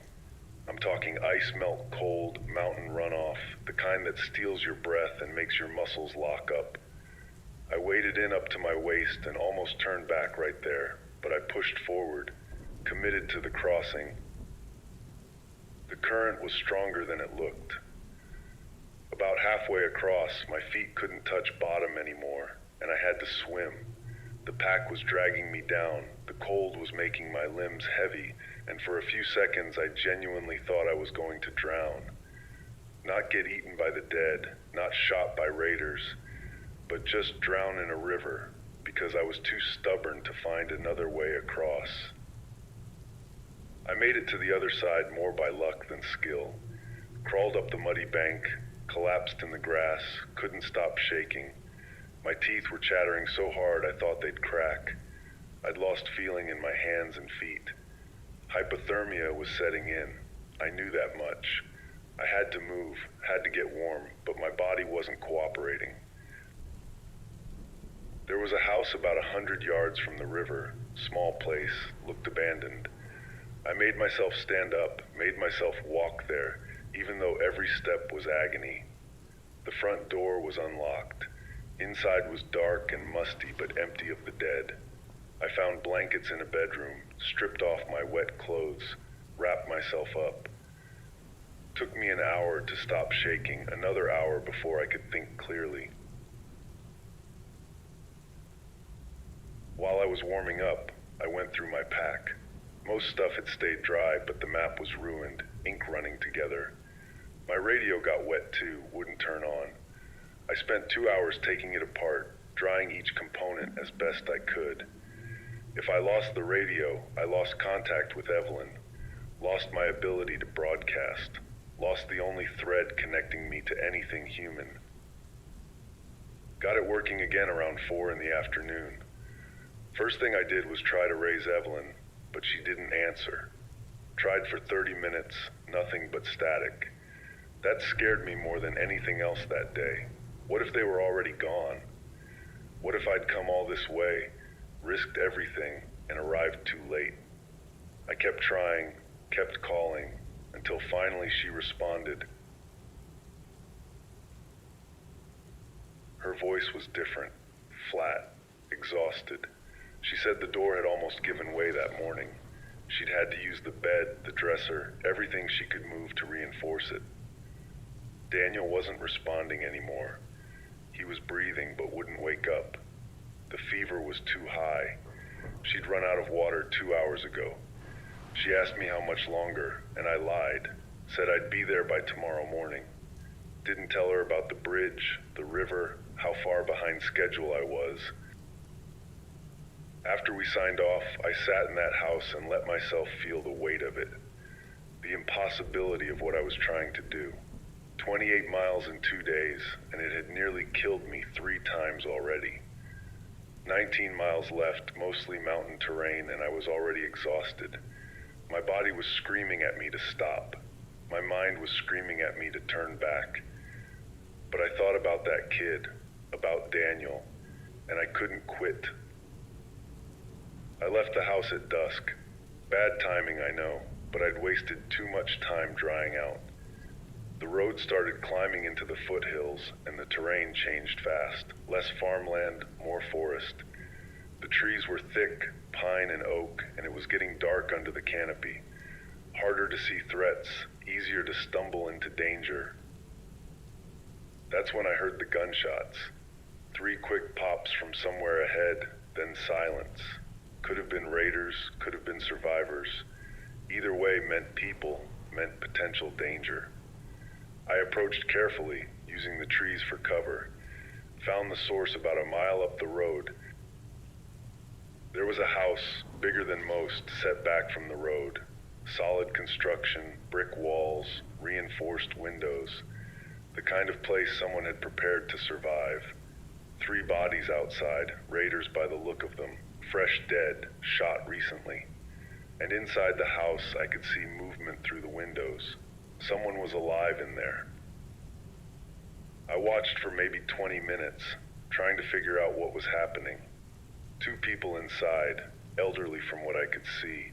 I'm talking ice melt cold, mountain runoff, the kind that steals your breath and makes your muscles lock up. I waded in up to my waist and almost turned back right there, but I pushed forward, committed to the crossing. The current was stronger than it looked. About halfway across, my feet couldn't touch bottom anymore, and I had to swim. The pack was dragging me down, the cold was making my limbs heavy, and for a few seconds I genuinely thought I was going to drown. Not get eaten by the dead, not shot by raiders, but just drown in a river, because I was too stubborn to find another way across. I made it to the other side more by luck than skill. Crawled up the muddy bank, collapsed in the grass, couldn't stop shaking. My teeth were chattering so hard I thought they'd crack. I'd lost feeling in my hands and feet. Hypothermia was setting in. I knew that much. I had to move, had to get warm, but my body wasn't cooperating. There was a house about 100 yards from the river, small place, looked abandoned. I made myself stand up, made myself walk there, even though every step was agony. The front door was unlocked. Inside was dark and musty but empty of the dead. I found blankets in a bedroom, stripped off my wet clothes, wrapped myself up. Took me an hour to stop shaking, another hour before I could think clearly. While I was warming up, I went through my pack. Most stuff had stayed dry, but the map was ruined, ink running together. My radio got wet too, wouldn't turn on. I spent 2 hours taking it apart, drying each component as best I could. If I lost the radio, I lost contact with Evelyn, lost my ability to broadcast, lost the only thread connecting me to anything human. Got it working again around 4 in the afternoon. First thing I did was try to raise Evelyn, but she didn't answer. Tried for 30 minutes, nothing but static. That scared me more than anything else that day. What if they were already gone? What if I'd come all this way, risked everything, and arrived too late? I kept trying, kept calling, until finally she responded. Her voice was different, flat, exhausted. She said the door had almost given way that morning. She'd had to use the bed, the dresser, everything she could move to reinforce it. Daniel wasn't responding anymore. He was breathing but wouldn't wake up. The fever was too high. She'd run out of water 2 hours ago. She asked me how much longer, and I lied. Said I'd be there by tomorrow morning. Didn't tell her about the bridge, the river, how far behind schedule I was. After we signed off, I sat in that house and let myself feel the weight of it. The impossibility of what I was trying to do. 28 miles in 2 days, and it had nearly killed me 3 times already. 19 miles left, mostly mountain terrain, and I was already exhausted. My body was screaming at me to stop. My mind was screaming at me to turn back. But I thought about that kid, about Daniel, and I couldn't quit. I left the house at dusk. Bad timing, I know, but I'd wasted too much time drying out. The road started climbing into the foothills, and the terrain changed fast. Less farmland, more forest. The trees were thick, pine and oak, and it was getting dark under the canopy. Harder to see threats, easier to stumble into danger. That's when I heard the gunshots. 3 quick pops from somewhere ahead, then silence. Could have been raiders, could have been survivors. Either way meant people, meant potential danger. I approached carefully, using the trees for cover. Found the source about a mile up the road. There was a house, bigger than most, set back from the road. Solid construction, brick walls, reinforced windows. The kind of place someone had prepared to survive. 3 bodies outside, raiders by the look of them. Fresh dead, shot recently. And inside the house, I could see movement through the windows. Someone was alive in there. I watched for maybe 20 minutes, trying to figure out what was happening. 2 people inside, elderly from what I could see.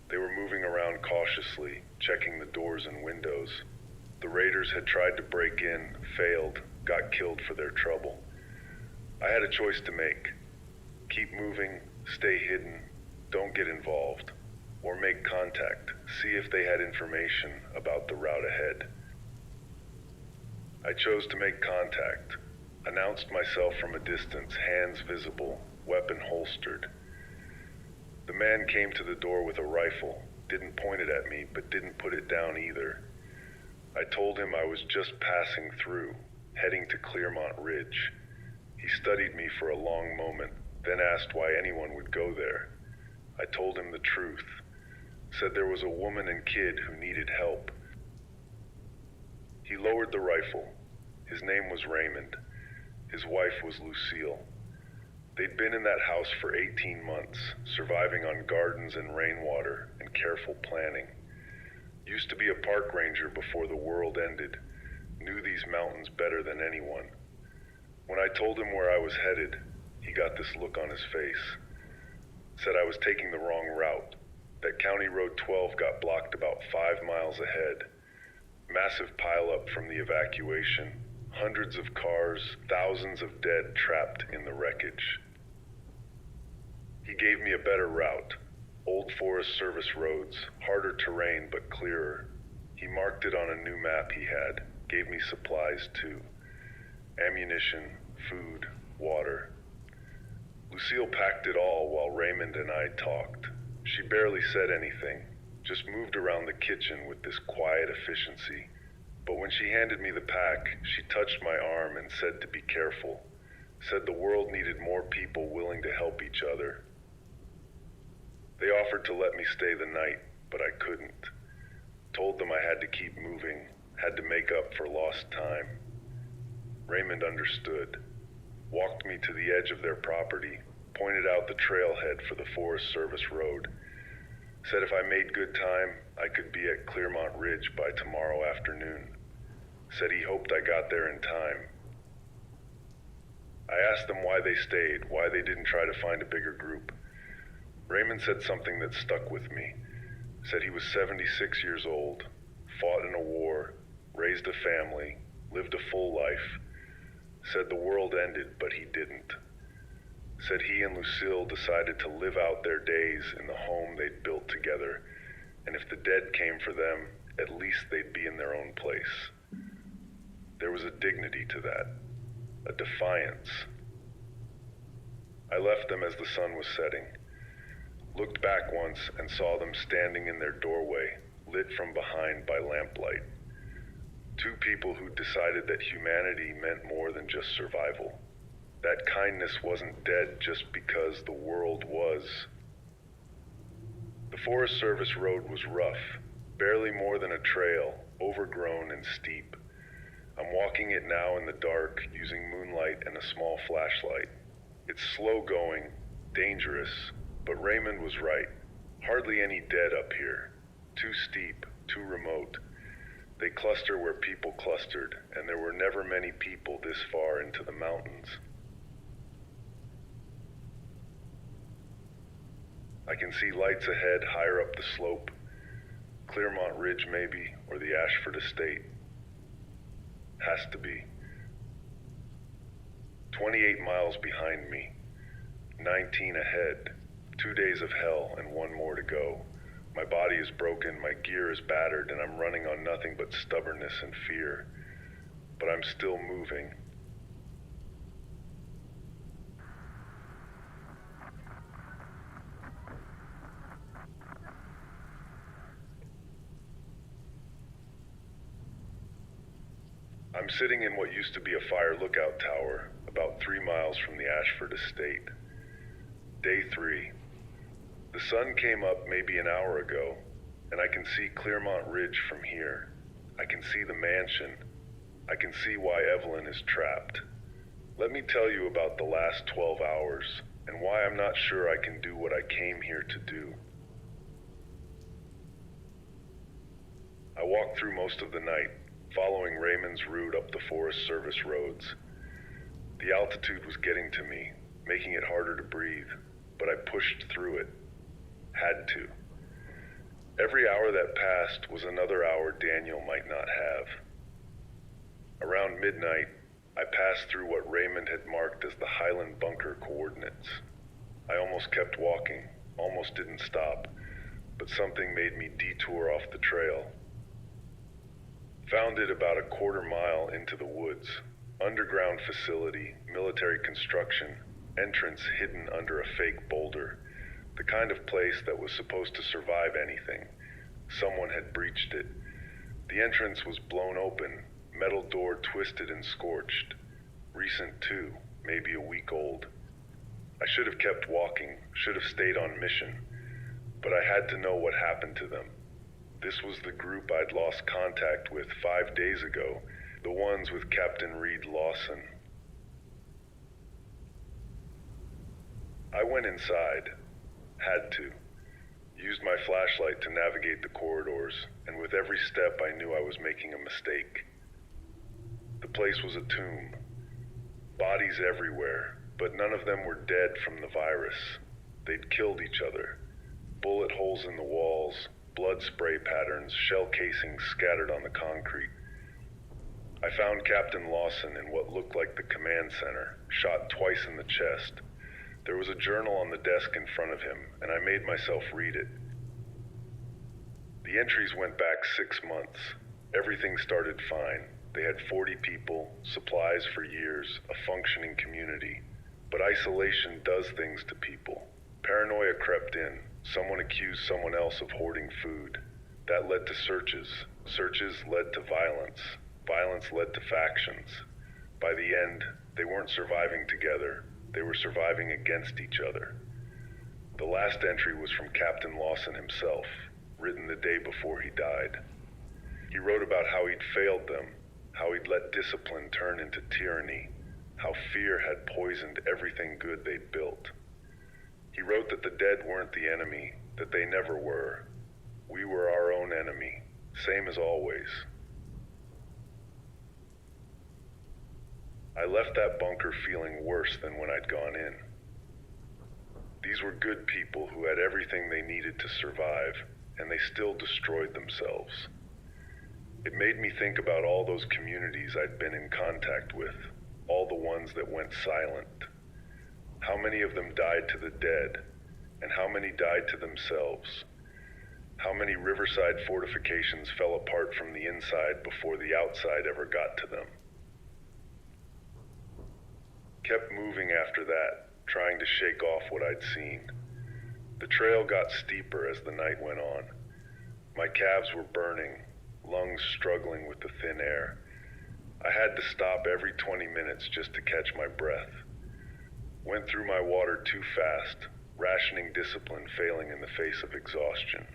They were moving around cautiously, checking the doors and windows. The raiders had tried to break in, failed, got killed for their trouble. I had a choice to make. Keep moving, stay hidden, don't get involved, or make contact, see if they had information about the route ahead. I chose to make contact, announced myself from a distance, hands visible, weapon holstered. The man came to the door with a rifle, didn't point it at me, but didn't put it down either. I told him I was just passing through, heading to Clearmont Ridge. He studied me for a long moment, then asked why anyone would go there. I told him the truth, said there was a woman and kid who needed help. He lowered the rifle. His name was Raymond. His wife was Lucille. They'd been in that house for 18 months, surviving on gardens and rainwater and careful planning. Used to be a park ranger before the world ended. Knew these mountains better than anyone. When I told him where I was headed, he got this look on his face. Said I was taking the wrong route, that County Road 12 got blocked about 5 miles ahead. Massive pileup from the evacuation, hundreds of cars, thousands of dead trapped in the wreckage. He gave me a better route, old Forest Service roads, harder terrain but clearer. He marked it on a new map he had, gave me supplies too. Ammunition, food, water. Lucille packed it all while Raymond and I talked. She barely said anything, just moved around the kitchen with this quiet efficiency. But when she handed me the pack, she touched my arm and said to be careful. Said the world needed more people willing to help each other. They offered to let me stay the night, but I couldn't. Told them I had to keep moving, had to make up for lost time. Raymond understood. Walked me to the edge of their property, pointed out the trailhead for the Forest Service road. Said if I made good time, I could be at Clearmont Ridge by tomorrow afternoon. Said he hoped I got there in time. I asked them why they stayed, why they didn't try to find a bigger group. Raymond said something that stuck with me. Said he was 76 years old, fought in a war, raised a family, lived a full life. Said the world ended, but he didn't. Said he and Lucille decided to live out their days in the home they'd built together, and if the dead came for them, at least they'd be in their own place. There was a dignity to that, a defiance. I left them as the sun was setting. Looked back once and saw them standing in their doorway, lit from behind by lamplight. 2 people who decided that humanity meant more than just survival. That kindness wasn't dead just because the world was. The Forest Service road was rough, barely more than a trail, overgrown and steep. I'm walking it now in the dark, using moonlight and a small flashlight. It's slow going, dangerous, but Raymond was right. Hardly any dead up here. Too steep, too remote. They cluster where people clustered, and there were never many people this far into the mountains. I can see lights ahead higher up the slope. Clearmont Ridge maybe, or the Ashford Estate. Has to be. 28 miles behind me. 19 ahead. 2 days of hell and 1 more to go. My body is broken, my gear is battered, and I'm running on nothing but stubbornness and fear. But I'm still moving. I'm sitting in what used to be a fire lookout tower, about 3 miles from the Ashford Estate. Day 3. The sun came up maybe an hour ago, and I can see Clearmont Ridge from here. I can see the mansion. I can see why Evelyn is trapped. Let me tell you about the last 12 hours, and why I'm not sure I can do what I came here to do. I walked through most of the night, following Raymond's route up the Forest Service roads. The altitude was getting to me, making it harder to breathe, but I pushed through it. Had to. Every hour that passed was another hour Daniel might not have. Around midnight, I passed through what Raymond had marked as the Highland Bunker coordinates. I almost kept walking, almost didn't stop, but something made me detour off the trail. Found it about a quarter mile into the woods. Underground facility, military construction, entrance hidden under a fake boulder. The kind of place that was supposed to survive anything. Someone had breached it. The entrance was blown open, metal door twisted and scorched. Recent too, maybe a week old. I should have kept walking, should have stayed on mission, but I had to know what happened to them. This was the group I'd lost contact with 5 days ago, the ones with Captain Reed Lawson. I went inside. Had to. Used my flashlight to navigate the corridors, and with every step I knew I was making a mistake. The place was a tomb. Bodies everywhere, but none of them were dead from the virus. They'd killed each other. Bullet holes in the walls, blood spray patterns, shell casings scattered on the concrete. I found Captain Lawson in what looked like the command center, shot twice in the chest. There was a journal on the desk in front of him, and I made myself read it. The entries went back 6 months. Everything started fine. They had 40 people, supplies for years, a functioning community. But isolation does things to people. Paranoia crept in. Someone accused someone else of hoarding food. That led to searches. Searches led to violence. Violence led to factions. By the end, they weren't surviving together. They were surviving against each other. The last entry was from Captain Lawson himself, written the day before he died. He wrote about how he'd failed them, how he'd let discipline turn into tyranny, how fear had poisoned everything good they'd built. He wrote that the dead weren't the enemy, that they never were. We were our own enemy, same as always. I left that bunker feeling worse than when I'd gone in. These were good people who had everything they needed to survive, and they still destroyed themselves. It made me think about all those communities I'd been in contact with, all the ones that went silent. How many of them died to the dead, and how many died to themselves? How many riverside fortifications fell apart from the inside before the outside ever got to them? Kept moving after that, trying to shake off what I'd seen. The trail got steeper as the night went on. My calves were burning, lungs struggling with the thin air. I had to stop every 20 minutes just to catch my breath. Went through my water too fast, rationing discipline failing in the face of exhaustion.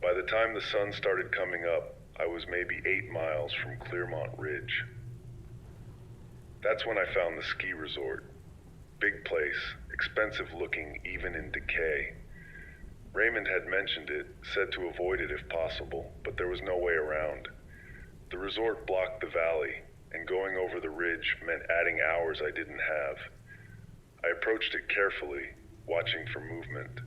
By the time the sun started coming up, I was maybe 8 miles from Clearmont Ridge. That's when I found the ski resort. Big place, expensive looking even in decay. Raymond had mentioned it, said to avoid it if possible, but there was no way around. The resort blocked the valley, and going over the ridge meant adding hours I didn't have. I approached it carefully, watching for movement.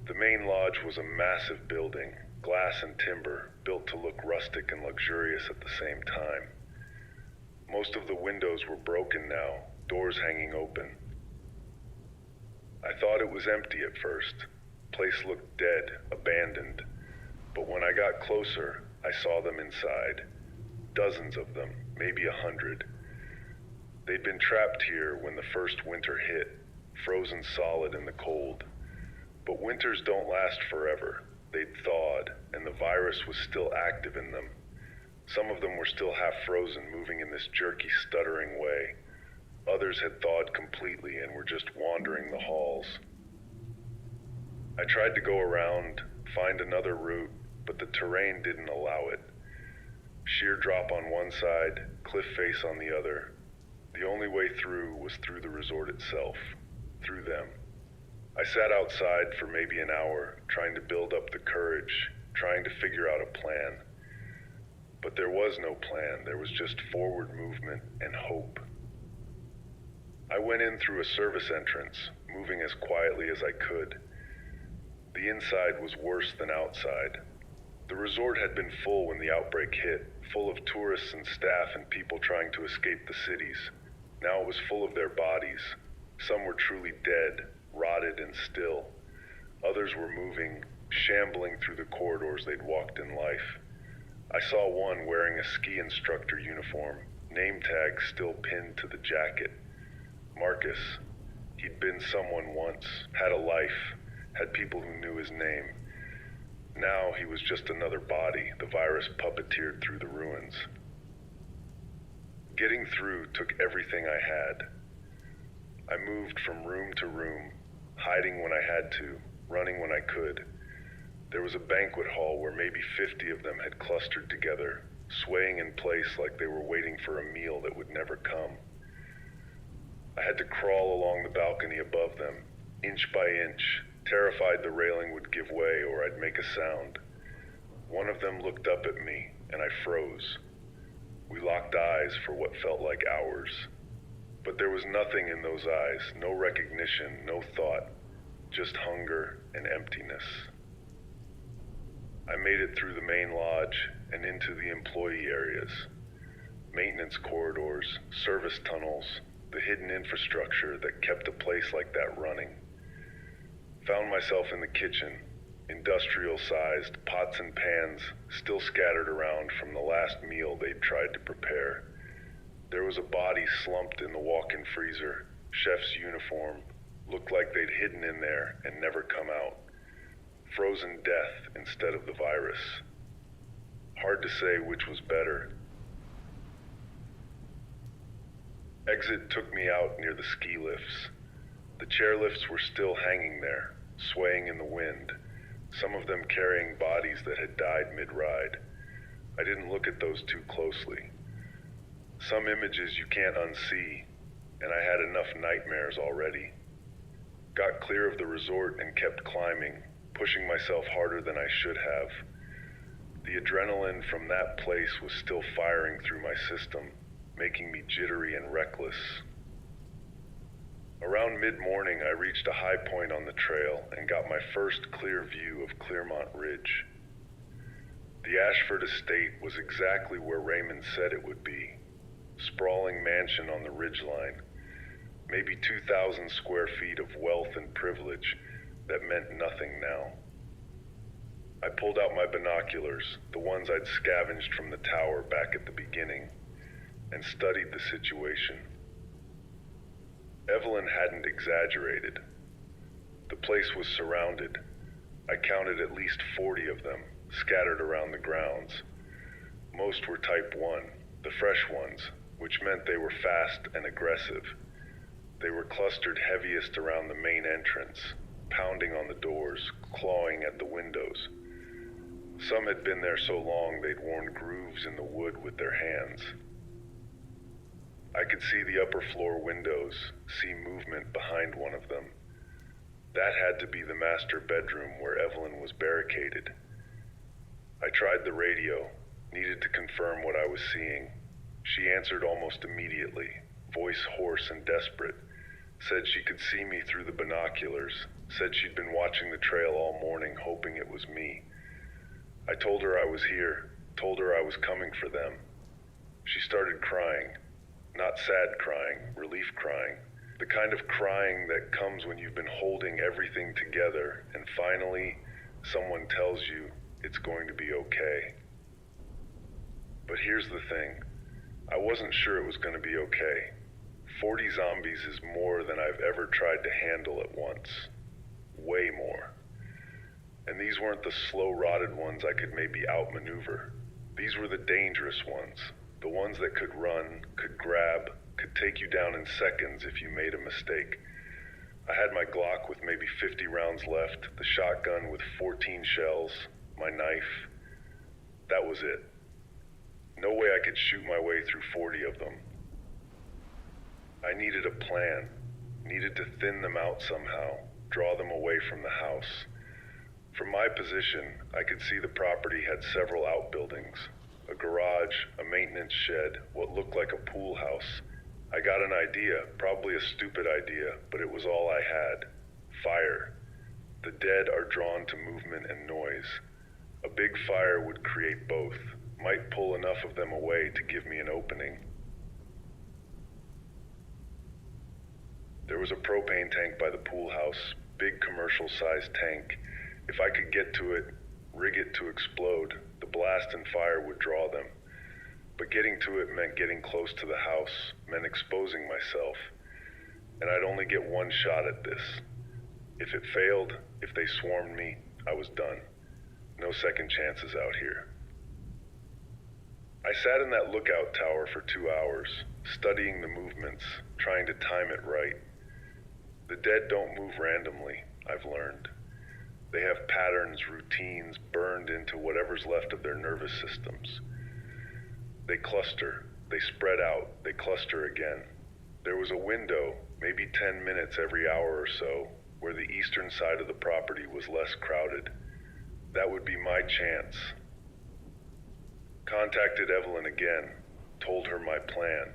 The main lodge was a massive building, glass and timber, built to look rustic and luxurious at the same time. Most of the windows were broken now, doors hanging open. I thought it was empty at first. Place looked dead, abandoned. But when I got closer, I saw them inside. Dozens of them, maybe 100. They'd been trapped here when the first winter hit, frozen solid in the cold. But winters don't last forever. They'd thawed, and the virus was still active in them. Some of them were still half frozen, moving in this jerky, stuttering way. Others had thawed completely and were just wandering the halls. I tried to go around, find another route, but the terrain didn't allow it. Sheer drop on one side, cliff face on the other. The only way through was through the resort itself, through them. I sat outside for maybe an hour, trying to build up the courage, trying to figure out a plan. But there was no plan, there was just forward movement and hope. I went in through a service entrance, moving as quietly as I could. The inside was worse than outside. The resort had been full when the outbreak hit, full of tourists and staff and people trying to escape the cities. Now it was full of their bodies. Some were truly dead, rotted and still. Others were moving, shambling through the corridors they'd walked in life. I saw one wearing a ski instructor uniform, name tag still pinned to the jacket. Marcus. He'd been someone once, had a life, had people who knew his name. Now he was just another body the virus puppeteered through the ruins. Getting through took everything I had. I moved from room to room, hiding when I had to, running when I could. There was a banquet hall where maybe 50 of them had clustered together, swaying in place like they were waiting for a meal that would never come. I had to crawl along the balcony above them, inch by inch, terrified the railing would give way or I'd make a sound. One of them looked up at me, and I froze. We locked eyes for what felt like hours. But there was nothing in those eyes, no recognition, no thought, just hunger and emptiness. I made it through the main lodge and into the employee areas. Maintenance corridors, service tunnels, the hidden infrastructure that kept a place like that running. Found myself in the kitchen, industrial-sized pots and pans still scattered around from the last meal they'd tried to prepare. There was a body slumped in the walk-in freezer, chef's uniform, looked like they'd hidden in there and never come out. Frozen death instead of the virus. Hard to say which was better. Exit took me out near the ski lifts. The chairlifts were still hanging there, swaying in the wind, some of them carrying bodies that had died mid-ride. I didn't look at those too closely. Some images you can't unsee, and I had enough nightmares already. Got clear of the resort and kept climbing, pushing myself harder than I should have. The adrenaline from that place was still firing through my system, making me jittery and reckless. Around mid-morning, I reached a high point on the trail and got my first clear view of Clearmont Ridge. The Ashford estate was exactly where Raymond said it would be. Sprawling mansion on the ridgeline, maybe 2,000 square feet of wealth and privilege that meant nothing now. I pulled out my binoculars, the ones I'd scavenged from the tower back at the beginning, and studied the situation. Evelyn hadn't exaggerated. The place was surrounded. I counted at least 40 of them, scattered around the grounds. Most were type 1, the fresh ones, which meant they were fast and aggressive. They were clustered heaviest around the main entrance, pounding on the doors, clawing at the windows. Some had been there so long they'd worn grooves in the wood with their hands. I could see the upper floor windows, see movement behind one of them. That had to be the master bedroom where Evelyn was barricaded. I tried the radio, needed to confirm what I was seeing. She answered almost immediately, voice hoarse and desperate. Said she could see me through the binoculars, said she'd been watching the trail all morning hoping it was me. I told her I was here, told her I was coming for them. She started crying. Not sad crying, relief crying. The kind of crying that comes when you've been holding everything together and finally someone tells you it's going to be okay. But here's the thing. I wasn't sure it was going to be okay. 40 zombies is more than I've ever tried to handle at once. Way more. And these weren't the slow-rotted ones I could maybe outmaneuver. These were the dangerous ones. The ones that could run, could grab, could take you down in seconds if you made a mistake. I had my Glock with maybe 50 rounds left, the shotgun with 14 shells, my knife. That was it. No way I could shoot my way through 40 of them. I needed a plan, needed to thin them out somehow, draw them away from the house. From my position, I could see the property had several outbuildings, a garage, a maintenance shed, what looked like a pool house. I got an idea, probably a stupid idea, but it was all I had. Fire. The dead are drawn to movement and noise. A big fire would create both, might pull enough of them away to give me an opening. There was a propane tank by the pool house, big commercial-sized tank. If I could get to it, rig it to explode, the blast and fire would draw them. But getting to it meant getting close to the house, meant exposing myself. And I'd only get one shot at this. If it failed, if they swarmed me, I was done. No second chances out here. I sat in that lookout tower for 2 hours, studying the movements, trying to time it right. The dead don't move randomly, I've learned. They have patterns, routines burned into whatever's left of their nervous systems. They cluster, they spread out, they cluster again. There was a window, maybe 10 minutes every hour or so, where the eastern side of the property was less crowded. That would be my chance. Contacted Evelyn again, told her my plan.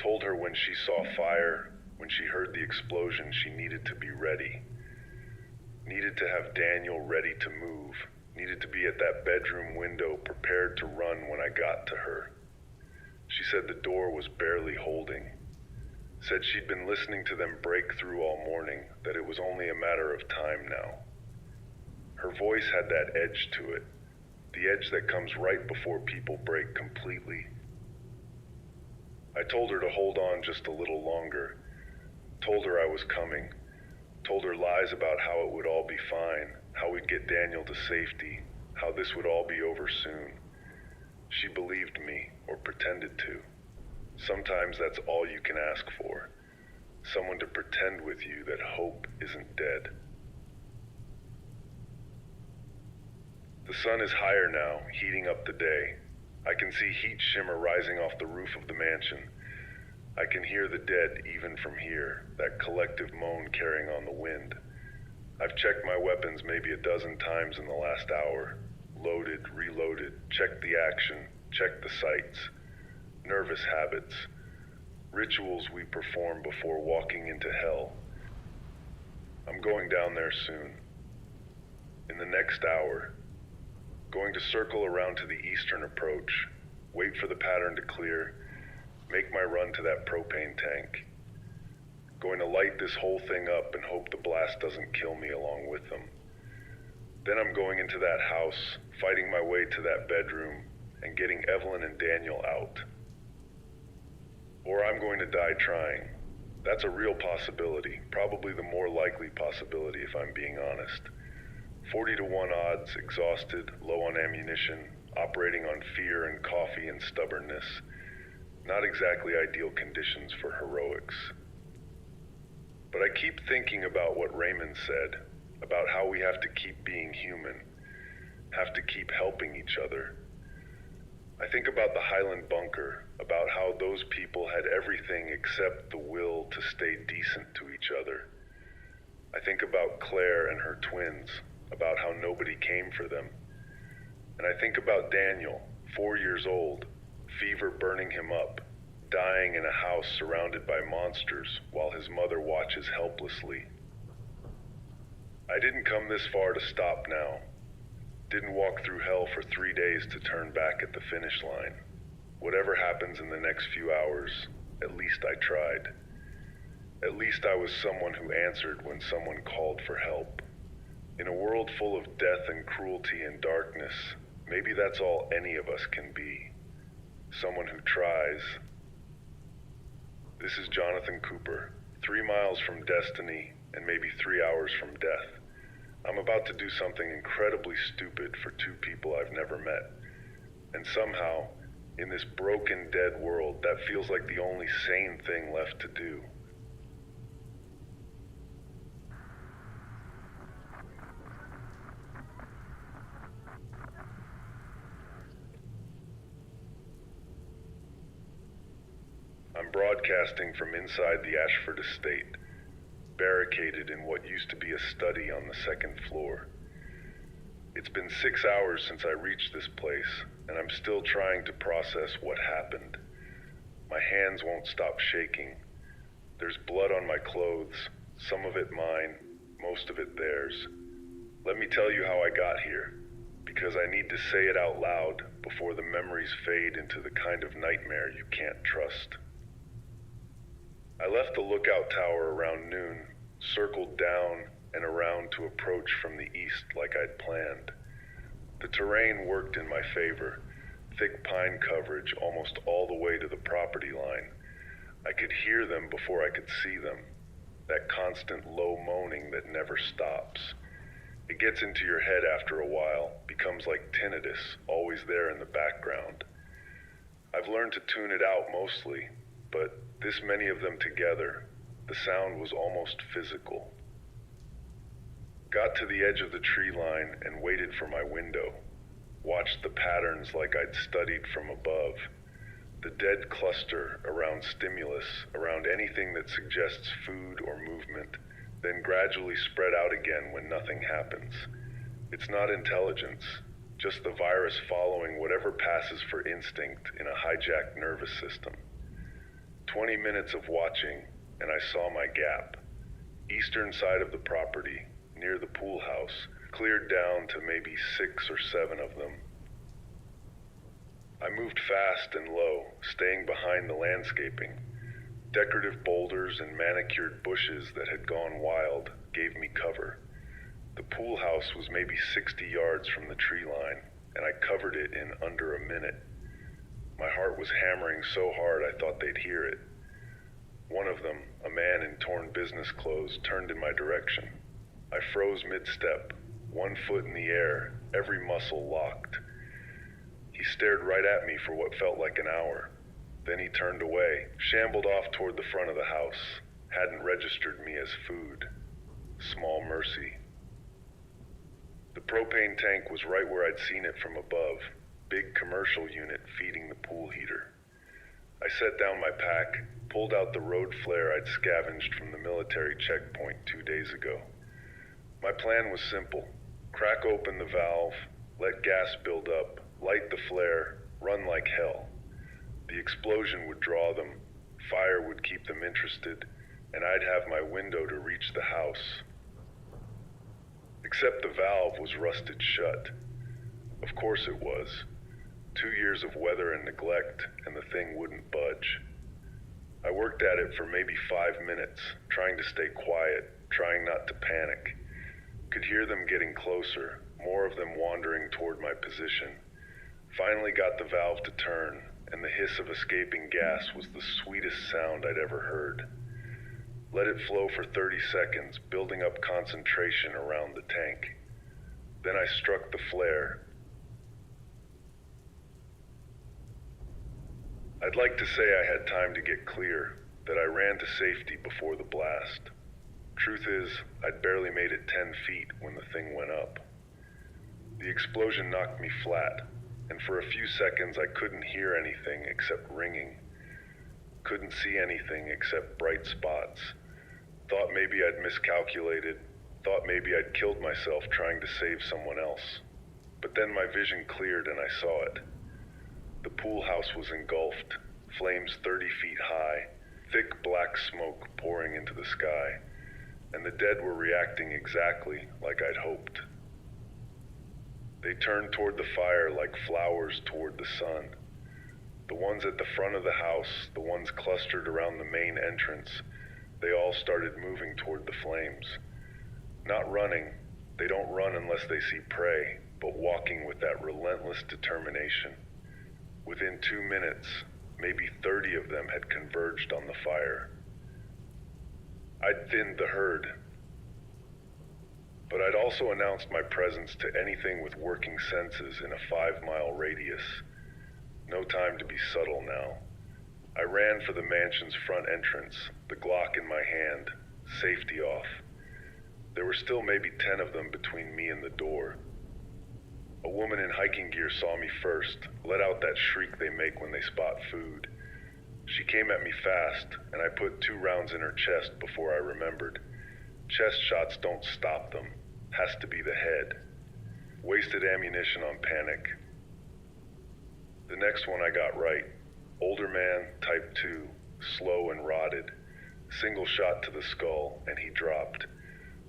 Told her when she saw fire, when she heard the explosion, she needed to be ready. Needed to have Daniel ready to move. Needed to be at that bedroom window prepared to run when I got to her. She said the door was barely holding. Said she'd been listening to them break through all morning, that it was only a matter of time now. Her voice had that edge to it, the edge that comes right before people break completely. I told her to hold on just a little longer, told her I was coming, told her lies about how it would all be fine, how we'd get Daniel to safety, how this would all be over soon. She believed me, or pretended to. Sometimes that's all you can ask for. Someone to pretend with you that hope isn't dead. The sun is higher now, heating up the day. I can see heat shimmer rising off the roof of the mansion. I can hear the dead even from here, that collective moan carrying on the wind. I've checked my weapons maybe a dozen times in the last hour. Loaded, reloaded, checked the action, checked the sights. Nervous habits. Rituals we perform before walking into hell. I'm going down there soon. In the next hour. Going to circle around to the eastern approach, wait for the pattern to clear, make my run to that propane tank. Going to light this whole thing up and hope the blast doesn't kill me along with them. Then I'm going into that house, fighting my way to that bedroom, and getting Evelyn and Daniel out. Or I'm going to die trying. That's a real possibility, probably the more likely possibility if I'm being honest. 40 to 1 odds, exhausted, low on ammunition, operating on fear and coffee and stubbornness. Not exactly ideal conditions for heroics. But I keep thinking about what Raymond said, about how we have to keep being human, have to keep helping each other. I think about the Highland bunker, about how those people had everything except the will to stay decent to each other. I think about Claire and her twins, about how nobody came for them. And I think about Daniel, 4 years old, fever burning him up, dying in a house surrounded by monsters while his mother watches helplessly. I didn't come this far to stop now. Didn't walk through hell for 3 days to turn back at the finish line. Whatever happens in the next few hours, at least I tried. At least I was someone who answered when someone called for help. In a world full of death and cruelty and darkness, maybe that's all any of us can be. Someone who tries. This is Jonathan Cooper, 3 miles from destiny and maybe 3 hours from death. I'm about to do something incredibly stupid for 2 people I've never met. And somehow, in this broken, dead world, that feels like the only sane thing left to do. I'm broadcasting from inside the Ashford estate, barricaded in what used to be a study on the 2nd floor. It's been 6 hours since I reached this place, and I'm still trying to process what happened. My hands won't stop shaking. There's blood on my clothes, some of it mine, most of it theirs. Let me tell you how I got here, because I need to say it out loud before the memories fade into the kind of nightmare you can't trust. I left the lookout tower around noon, circled down and around to approach from the east like I'd planned. The terrain worked in my favor, thick pine coverage almost all the way to the property line. I could hear them before I could see them, that constant low moaning that never stops. It gets into your head after a while, becomes like tinnitus, always there in the background. I've learned to tune it out mostly, but this many of them together, the sound was almost physical. Got to the edge of the tree line and waited for my window. Watched the patterns like I'd studied from above. The dead cluster around stimulus, around anything that suggests food or movement, then gradually spread out again when nothing happens. It's not intelligence, just the virus following whatever passes for instinct in a hijacked nervous system. 20 minutes of watching, and I saw my gap. Eastern side of the property, near the pool house, cleared down to maybe 6 or 7 of them. I moved fast and low, staying behind the landscaping. Decorative boulders and manicured bushes that had gone wild gave me cover. The pool house was maybe 60 yards from the tree line, and I covered it in under a minute. My heart was hammering so hard I thought they'd hear it. One of them, a man in torn business clothes, turned in my direction. I froze mid-step, 1 foot in the air, every muscle locked. He stared right at me for what felt like an hour. Then he turned away, shambled off toward the front of the house, hadn't registered me as food. Small mercy. The propane tank was right where I'd seen it from above, big commercial unit feeding the pool heater. I set down my pack, pulled out the road flare I'd scavenged from the military checkpoint 2 days ago. My plan was simple. Crack open the valve, let gas build up, light the flare, run like hell. The explosion would draw them, fire would keep them interested, and I'd have my window to reach the house. Except the valve was rusted shut. Of course it was. 2 years of weather and neglect, and the thing wouldn't budge. I worked at it for maybe 5 minutes, trying to stay quiet, trying not to panic. Could hear them getting closer, more of them wandering toward my position. Finally got the valve to turn, and the hiss of escaping gas was the sweetest sound I'd ever heard. Let it flow for 30 seconds, building up concentration around the tank. Then I struck the flare. I'd like to say I had time to get clear, that I ran to safety before the blast. Truth is, I'd barely made it 10 feet when the thing went up. The explosion knocked me flat, and for a few seconds I couldn't hear anything except ringing. Couldn't see anything except bright spots. Thought maybe I'd miscalculated, thought maybe I'd killed myself trying to save someone else. But then my vision cleared and I saw it. The pool house was engulfed, flames 30 feet high, thick black smoke pouring into the sky, and the dead were reacting exactly like I'd hoped. They turned toward the fire like flowers toward the sun. The ones at the front of the house, the ones clustered around the main entrance, they all started moving toward the flames. Not running, they don't run unless they see prey, but walking with that relentless determination. Within 2 minutes, maybe 30 of them had converged on the fire. I'd thinned the herd, but I'd also announced my presence to anything with working senses in a 5-mile radius. No time to be subtle now. I ran for the mansion's front entrance, the Glock in my hand, safety off. There were still maybe 10 of them between me and the door. A woman in hiking gear saw me first, let out that shriek they make when they spot food. She came at me fast, and I put 2 rounds in her chest before I remembered. Chest shots don't stop them. Has to be the head. Wasted ammunition on panic. The next one I got right. Older man, type 2, slow and rotted. Single shot to the skull, and he dropped.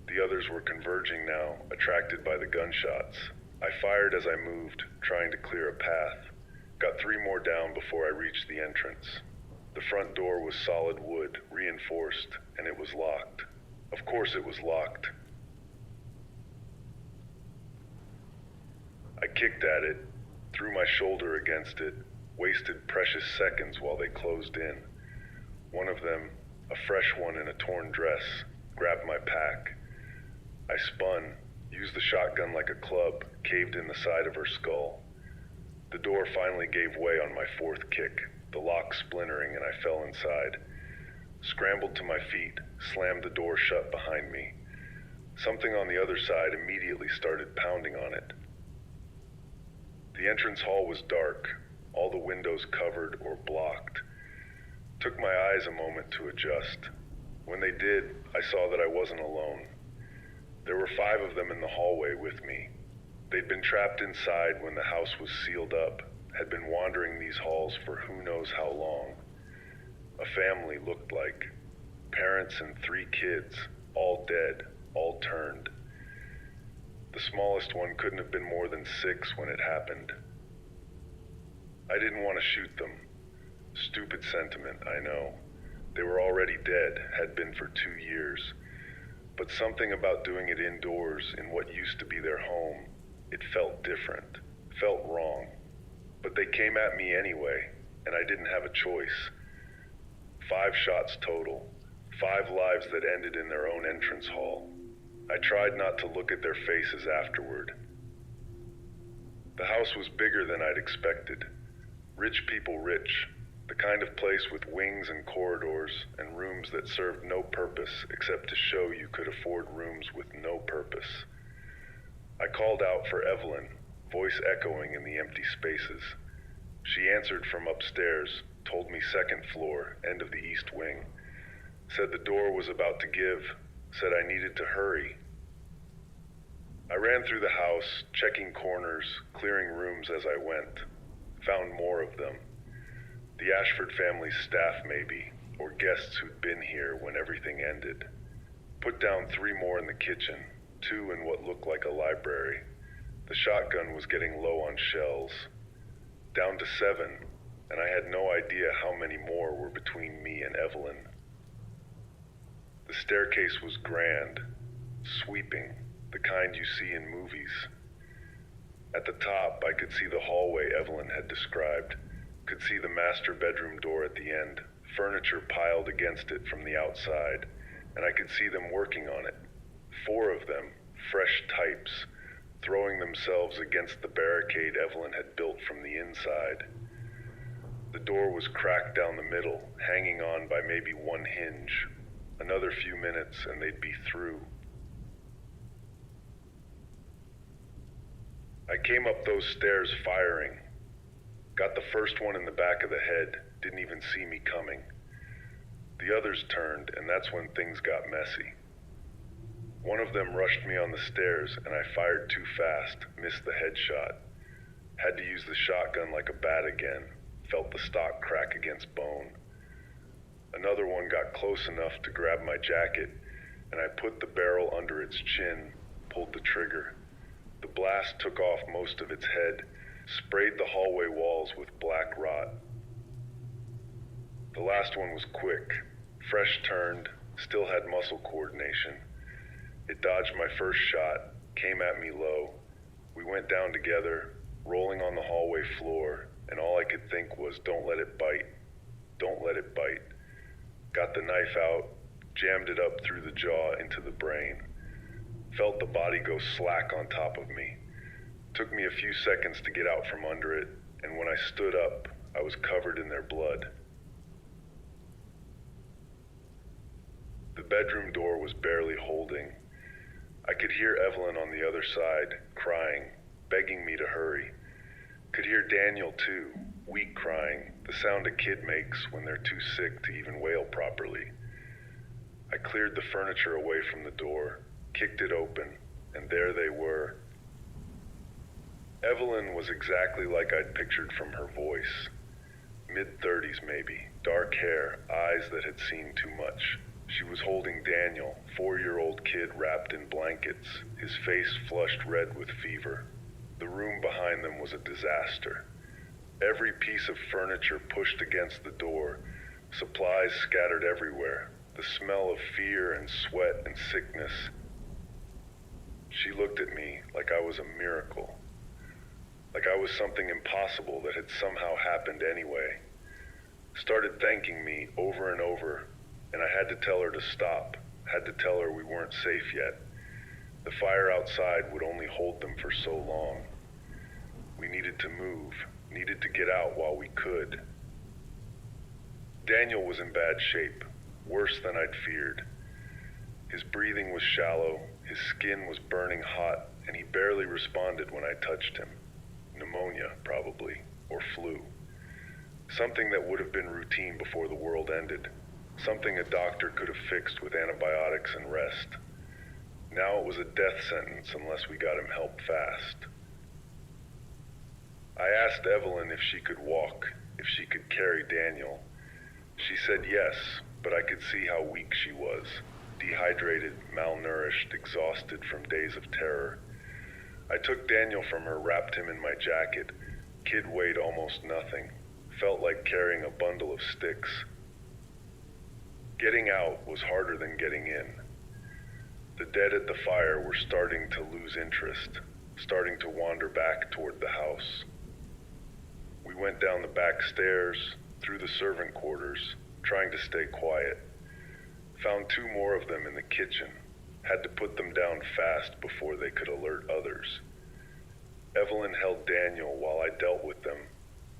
The others were converging now, attracted by the gunshots. I fired as I moved, trying to clear a path. Got 3 more down before I reached the entrance. The front door was solid wood, reinforced, and it was locked. Of course it was locked. I kicked at it, threw my shoulder against it, wasted precious seconds while they closed in. One of them, a fresh one in a torn dress, grabbed my pack. I spun, used the shotgun like a club, caved in the side of her skull. The door finally gave way on my 4th kick, the lock splintering, and I fell inside. Scrambled to my feet, slammed the door shut behind me. Something on the other side immediately started pounding on it. The entrance hall was dark, all the windows covered or blocked. Took my eyes a moment to adjust. When they did, I saw that I wasn't alone. There were 5 of them in the hallway with me. They'd been trapped inside when the house was sealed up, had been wandering these halls for who knows how long. A family looked like. Parents and 3 kids, all dead, all turned. The smallest one couldn't have been more than 6 when it happened. I didn't want to shoot them. Stupid sentiment, I know. They were already dead, had been for 2 years. But something about doing it indoors in what used to be their home, it felt different, felt wrong. But they came at me anyway, and I didn't have a choice. 5 shots total, 5 lives that ended in their own entrance hall. I tried not to look at their faces afterward. The house was bigger than I'd expected. Rich people rich, the kind of place with wings and corridors and rooms that served no purpose except to show you could afford rooms with no purpose. I called out for Evelyn, voice echoing in the empty spaces. She answered from upstairs, told me 2nd floor, end of the east wing. Said the door was about to give, said I needed to hurry. I ran through the house, checking corners, clearing rooms as I went. Found more of them. The Ashford family's staff maybe, or guests who'd been here when everything ended. Put down 3 more in the kitchen, 2 in what looked like a library. The shotgun was getting low on shells. Down to 7, and I had no idea how many more were between me and Evelyn. The staircase was grand, sweeping, the kind you see in movies. At the top, I could see the hallway Evelyn had described, could see the master bedroom door at the end, furniture piled against it from the outside, and I could see them working on it. 4 of them, fresh types, throwing themselves against the barricade Evelyn had built from the inside. The door was cracked down the middle, hanging on by maybe 1 hinge. Another few minutes and they'd be through. I came up those stairs firing. Got the first one in the back of the head, didn't even see me coming. The others turned, and that's when things got messy. One of them rushed me on the stairs, and I fired too fast, missed the headshot. Had to use the shotgun like a bat again, felt the stock crack against bone. Another one got close enough to grab my jacket, and I put the barrel under its chin, pulled the trigger. The blast took off most of its head, sprayed the hallway walls with black rot. The last one was quick, fresh turned, still had muscle coordination. It dodged my first shot, came at me low. We went down together, rolling on the hallway floor, and all I could think was, don't let it bite. Don't let it bite. Got the knife out, jammed it up through the jaw into the brain. Felt the body go slack on top of me. Took me a few seconds to get out from under it, and when I stood up, I was covered in their blood. The bedroom door was barely holding. I could hear Evelyn on the other side, crying, begging me to hurry. Could hear Daniel too, weak crying, the sound a kid makes when they're too sick to even wail properly. I cleared the furniture away from the door, kicked it open, and there they were. Evelyn was exactly like I'd pictured from her voice. Mid-30s maybe, dark hair, eyes that had seen too much. She was holding Daniel, 4-year-old kid wrapped in blankets, his face flushed red with fever. The room behind them was a disaster. Every piece of furniture pushed against the door, supplies scattered everywhere, the smell of fear and sweat and sickness. She looked at me like I was a miracle, like I was something impossible that had somehow happened anyway. Started thanking me over and over, and I had to tell her to stop, had to tell her we weren't safe yet. The fire outside would only hold them for so long. We needed to move, needed to get out while we could. Daniel was in bad shape, worse than I'd feared. His breathing was shallow, his skin was burning hot, and he barely responded when I touched him. Pneumonia, probably, or flu. Something that would have been routine before the world ended. Something a doctor could have fixed with antibiotics and rest. Now it was a death sentence unless we got him help fast. I asked Evelyn if she could walk, if she could carry Daniel. She said yes, but I could see how weak she was. Dehydrated, malnourished, exhausted from days of terror. I took Daniel from her, wrapped him in my jacket. Kid weighed almost nothing. Felt like carrying a bundle of sticks. Getting out was harder than getting in. The dead at the fire were starting to lose interest, starting to wander back toward the house. We went down the back stairs, through the servant quarters, trying to stay quiet. Found 2 more of them in the kitchen. Had to put them down fast before they could alert others. Evelyn held Daniel while I dealt with them,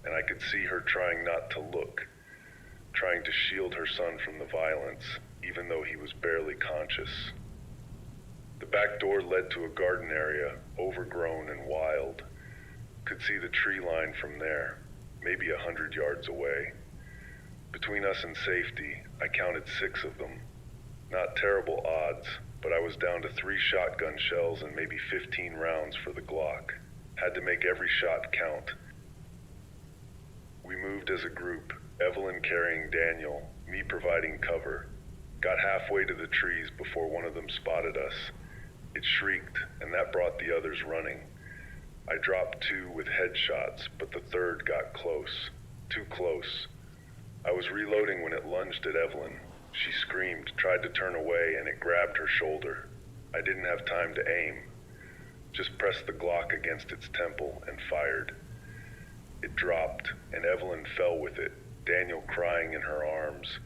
and I could see her trying not to look, trying to shield her son from the violence, even though he was barely conscious. The back door led to a garden area, overgrown and wild. Could see the tree line from there, maybe 100 yards away. Between us and safety, I counted 6 of them. Not terrible odds, but I was down to 3 shotgun shells and maybe 15 rounds for the Glock. Had to make every shot count. We moved as a group, Evelyn carrying Daniel, me providing cover. Got halfway to the trees before one of them spotted us. It shrieked, and that brought the others running. I dropped 2 with headshots, but the third got close. Too close. I was reloading when it lunged at Evelyn. She screamed, tried to turn away, and it grabbed her shoulder. I didn't have time to aim. Just pressed the Glock against its temple and fired. It dropped, and Evelyn fell with it, Daniel crying in her arms.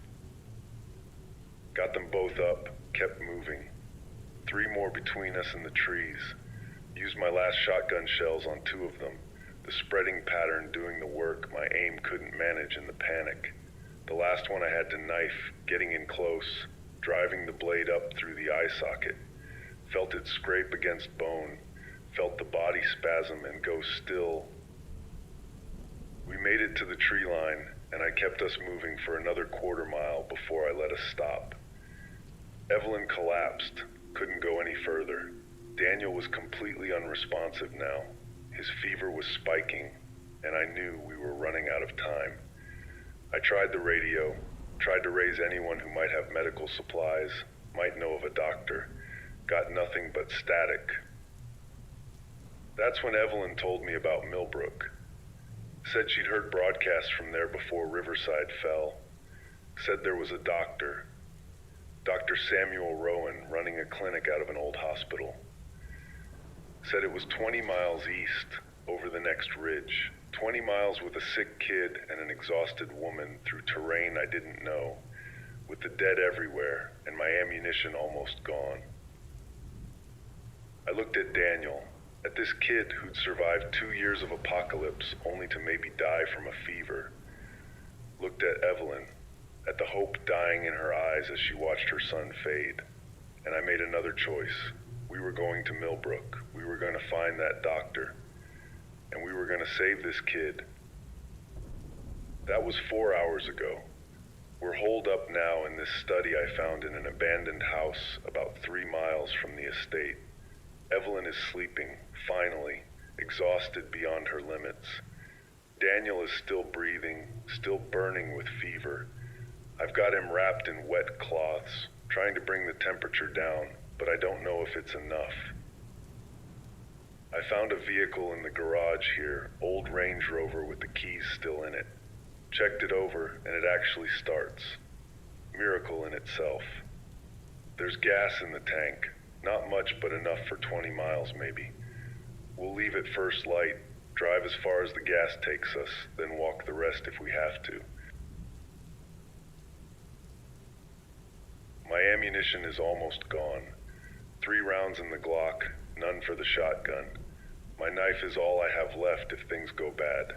Got them both up, kept moving. 3 more between us and the trees. Used my last shotgun shells on 2 of them. The spreading pattern doing the work my aim couldn't manage in the panic. The last one I had to knife, getting in close, driving the blade up through the eye socket. Felt it scrape against bone, felt the body spasm and go still. We made it to the tree line, and I kept us moving for another quarter mile before I let us stop. Evelyn collapsed, couldn't go any further. Daniel was completely unresponsive now. His fever was spiking, and I knew we were running out of time. I tried the radio, tried to raise anyone who might have medical supplies, might know of a doctor. Got nothing but static. That's when Evelyn told me about Millbrook. Said she'd heard broadcasts from there before Riverside fell. Said there was a doctor, Dr. Samuel Rowan, running a clinic out of an old hospital. Said it was 20 miles east, over the next ridge. 20 miles with a sick kid and an exhausted woman through terrain I didn't know, with the dead everywhere and my ammunition almost gone. I looked at Daniel, at this kid who'd survived 2 years of apocalypse only to maybe die from a fever. Looked at Evelyn, at the hope dying in her eyes as she watched her son fade. And I made another choice. We were going to Millbrook. We were going to find that doctor. And we were going to save this kid. That was 4 hours ago. We're holed up now in this study I found in an abandoned house about 3 miles from the estate. Evelyn is sleeping, finally, exhausted beyond her limits. Daniel is still breathing, still burning with fever. I've got him wrapped in wet cloths, trying to bring the temperature down, but I don't know if it's enough. I found a vehicle in the garage here, old Range Rover with the keys still in it. Checked it over, and it actually starts. Miracle in itself. There's gas in the tank. Not much, but enough for 20 miles maybe. We'll leave at first light, drive as far as the gas takes us, then walk the rest if we have to. My ammunition is almost gone. 3 rounds in the Glock, none for the shotgun. My knife is all I have left if things go bad.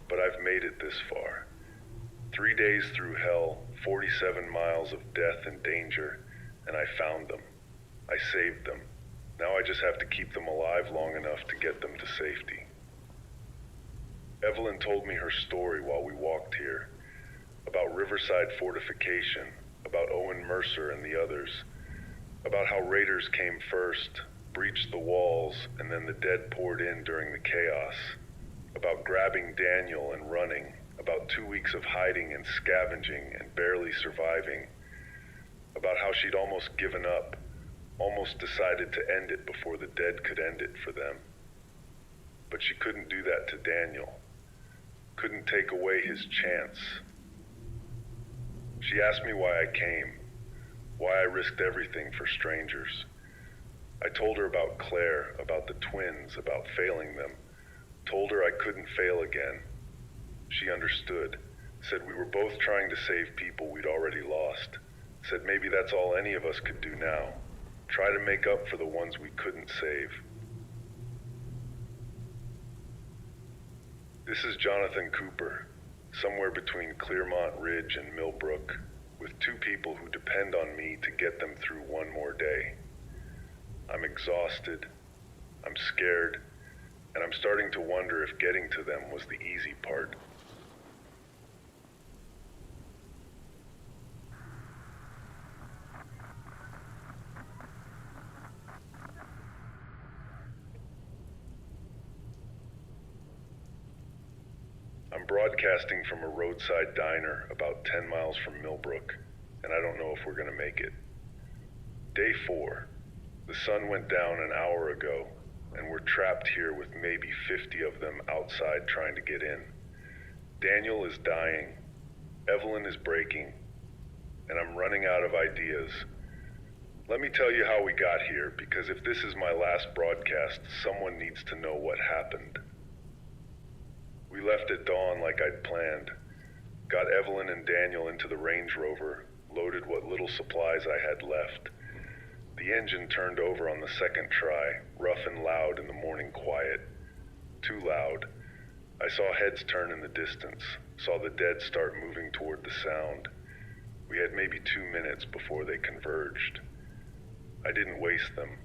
But I've made it this far. 3 days through hell, 47 miles of death and danger, and I found them. I saved them. Now I just have to keep them alive long enough to get them to safety. Evelyn told me her story while we walked here, about Riverside Fortification, about Owen Mercer and the others, about how raiders came first, breached the walls, and then the dead poured in during the chaos, about grabbing Daniel and running, about 2 weeks of hiding and scavenging and barely surviving, about how she'd almost given up, almost decided to end it before the dead could end it for them. But she couldn't do that to Daniel, couldn't take away his chance. She asked me why I came, why I risked everything for strangers. I told her about Claire, about the twins, about failing them. Told her I couldn't fail again. She understood, said we were both trying to save people we'd already lost. Said maybe that's all any of us could do now. Try to make up for the ones we couldn't save. This is Jonathan Cooper, somewhere between Clearmont Ridge and Millbrook, with 2 people who depend on me to get them through one more day. I'm exhausted, I'm scared, and I'm starting to wonder if getting to them was the easy part. I'm broadcasting from a roadside diner about 10 miles from Millbrook, and I don't know if we're going to make it. Day 4. The sun went down an hour ago, and we're trapped here with maybe 50 of them outside trying to get in. Daniel is dying, Evelyn is breaking, and I'm running out of ideas. Let me tell you how we got here, because if this is my last broadcast, someone needs to know what happened. We left at dawn like I'd planned. Got Evelyn and Daniel into the Range Rover, loaded what little supplies I had left. The engine turned over on the second try, rough and loud in the morning quiet. Too loud. I saw heads turn in the distance, saw the dead start moving toward the sound. We had maybe 2 minutes before they converged. I didn't waste them.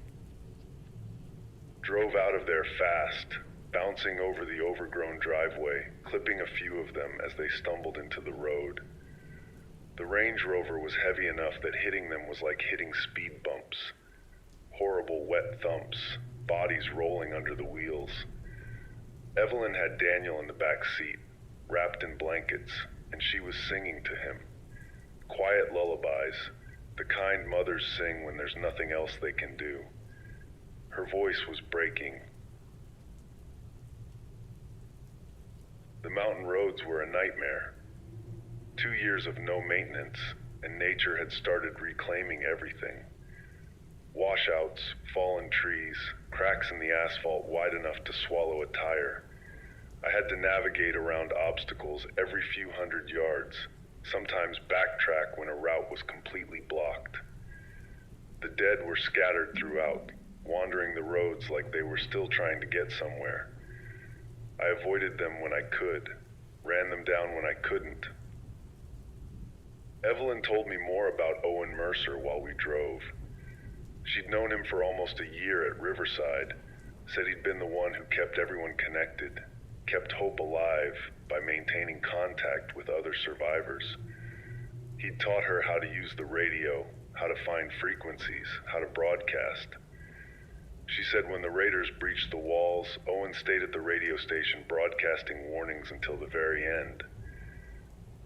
Drove out of there fast, bouncing over the overgrown driveway, clipping a few of them as they stumbled into the road. The Range Rover was heavy enough that hitting them was like hitting speed bumps. Horrible wet thumps, bodies rolling under the wheels. Evelyn had Daniel in the back seat, wrapped in blankets, and she was singing to him. Quiet lullabies, the kind mothers sing when there's nothing else they can do. Her voice was breaking. The mountain roads were a nightmare. 2 years of no maintenance, and nature had started reclaiming everything. Washouts, fallen trees, cracks in the asphalt wide enough to swallow a tire. I had to navigate around obstacles every few hundred yards, sometimes backtrack when a route was completely blocked. The dead were scattered throughout, wandering the roads like they were still trying to get somewhere. I avoided them when I could, ran them down when I couldn't. Evelyn told me more about Owen Mercer while we drove. She'd known him for almost a year at Riverside, said he'd been the one who kept everyone connected, kept hope alive by maintaining contact with other survivors. He'd taught her how to use the radio, how to find frequencies, how to broadcast. She said when the raiders breached the walls, Owen stayed at the radio station broadcasting warnings until the very end.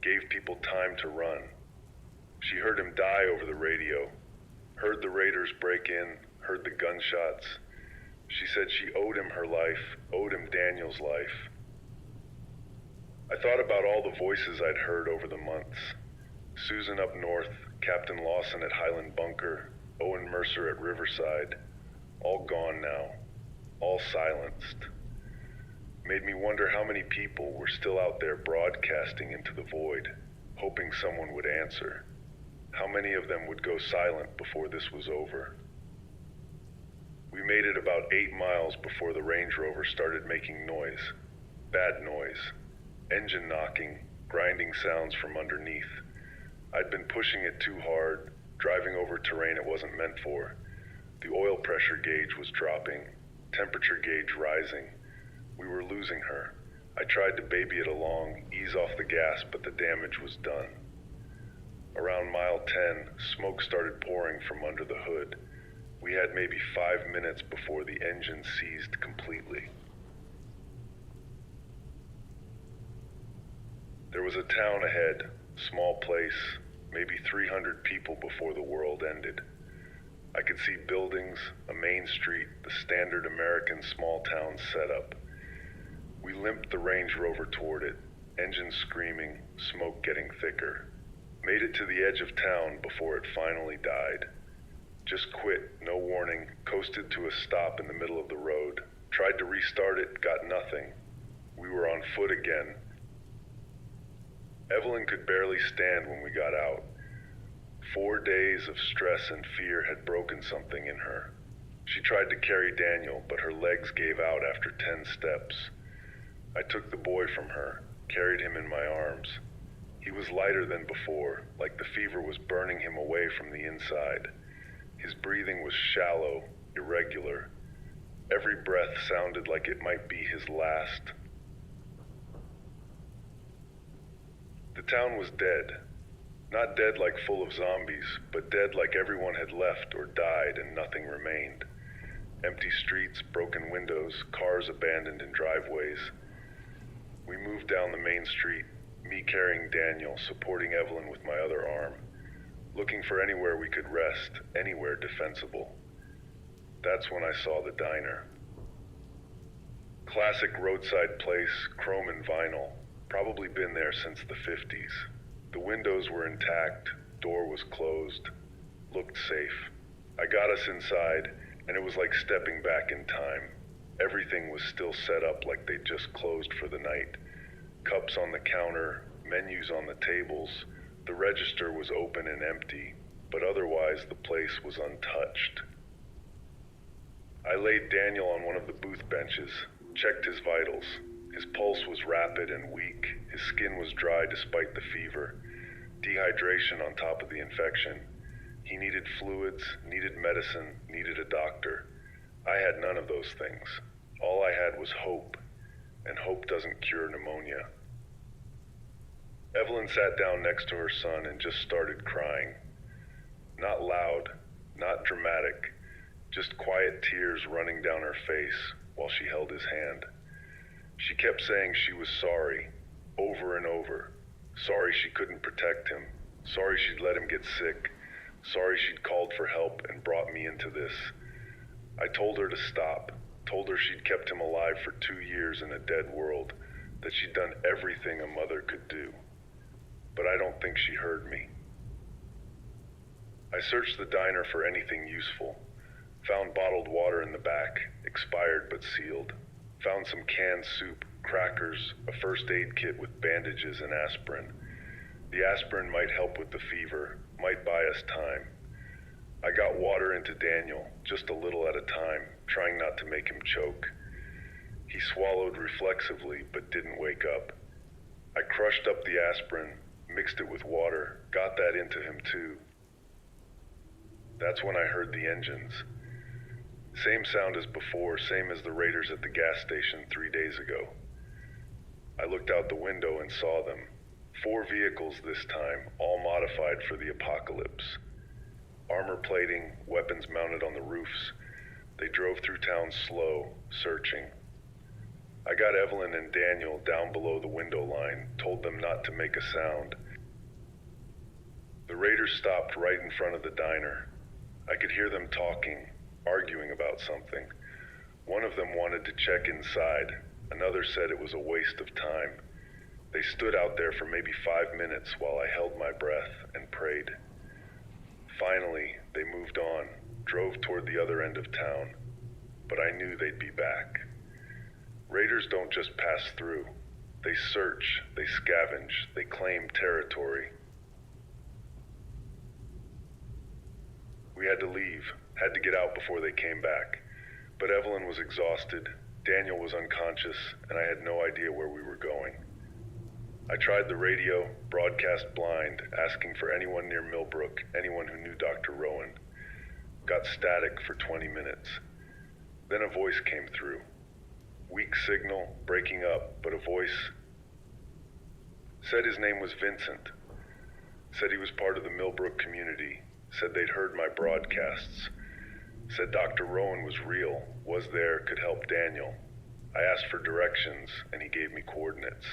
Gave people time to run. She heard him die over the radio, heard the raiders break in, heard the gunshots. She said she owed him her life, owed him Daniel's life. I thought about all the voices I'd heard over the months. Susan up north, Captain Lawson at Highland Bunker, Owen Mercer at Riverside. All gone now, all silenced. Made me wonder how many people were still out there broadcasting into the void, hoping someone would answer. How many of them would go silent before this was over? We made it about 8 miles before the Range Rover started making noise. Bad noise. Engine knocking, grinding sounds from underneath. I'd been pushing it too hard, driving over terrain it wasn't meant for. The oil pressure gauge was dropping, temperature gauge rising. We were losing her. I tried to baby it along, ease off the gas, but the damage was done. Around mile 10, smoke started pouring from under the hood. We had maybe 5 minutes before the engine seized completely. There was a town ahead, small place, maybe 300 people before the world ended. I could see buildings, a main street, the standard American small town setup. We limped the Range Rover toward it, engine screaming, smoke getting thicker. Made it to the edge of town before it finally died. Just quit, no warning, coasted to a stop in the middle of the road. Tried to restart it, got nothing. We were on foot again. Evelyn could barely stand when we got out. 4 days of stress and fear had broken something in her. She tried to carry Daniel, but her legs gave out after 10 steps. I took the boy from her, carried him in my arms. He was lighter than before, like the fever was burning him away from the inside. His breathing was shallow, irregular. Every breath sounded like it might be his last. The town was dead. Not dead like full of zombies, but dead like everyone had left or died and nothing remained. Empty streets, broken windows, cars abandoned in driveways. We moved down the main street, me carrying Daniel, supporting Evelyn with my other arm, looking for anywhere we could rest, anywhere defensible. That's when I saw the diner. Classic roadside place, chrome and vinyl, probably been there since the 50s. The windows were intact, door was closed, looked safe. I got us inside, and it was like stepping back in time. Everything was still set up like they'd just closed for the night. Cups on the counter, menus on the tables. The register was open and empty, but otherwise the place was untouched. I laid Daniel on one of the booth benches, checked his vitals. His pulse was rapid and weak. His skin was dry despite the fever. Dehydration on top of the infection. He needed fluids, needed medicine, needed a doctor. I had none of those things. All I had was hope, and hope doesn't cure pneumonia. Evelyn sat down next to her son and just started crying. Not loud, not dramatic, just quiet tears running down her face while she held his hand. She kept saying she was sorry, over and over. Sorry she couldn't protect him. Sorry she'd let him get sick. Sorry she'd called for help and brought me into this. I told her to stop, told her she'd kept him alive for 2 years in a dead world, that she'd done everything a mother could do. But I don't think she heard me. I searched the diner for anything useful. Found bottled water in the back, expired but sealed. Found some canned soup, crackers, a first aid kit with bandages and aspirin. The aspirin might help with the fever, might buy us time. I got water into Daniel, just a little at a time, trying not to make him choke. He swallowed reflexively, but didn't wake up. I crushed up the aspirin, mixed it with water, got that into him too. That's when I heard the engines. Same sound as before, same as the raiders at the gas station 3 days ago. I looked out the window and saw them. 4 vehicles this time, all modified for the apocalypse. Armor plating, weapons mounted on the roofs. They drove through town slow, searching. I got Evelyn and Daniel down below the window line, told them not to make a sound. The raiders stopped right in front of the diner. I could hear them talking, arguing about something. One of them wanted to check inside. Another said it was a waste of time. They stood out there for maybe 5 minutes while I held my breath and prayed. Finally, they moved on, drove toward the other end of town. But I knew they'd be back. Raiders don't just pass through. They search, they scavenge, they claim territory. We had to leave, had to get out before they came back. But Evelyn was exhausted, Daniel was unconscious, and I had no idea where we were going. I tried the radio, broadcast blind, asking for anyone near Millbrook, anyone who knew Dr. Rowan. Got static for 20 minutes. Then a voice came through. Weak signal, breaking up, but a voice. Said his name was Vincent. Said he was part of the Millbrook community. Said they'd heard my broadcasts. Said Dr. Rowan was real, was there, could help Daniel. I asked for directions, and he gave me coordinates.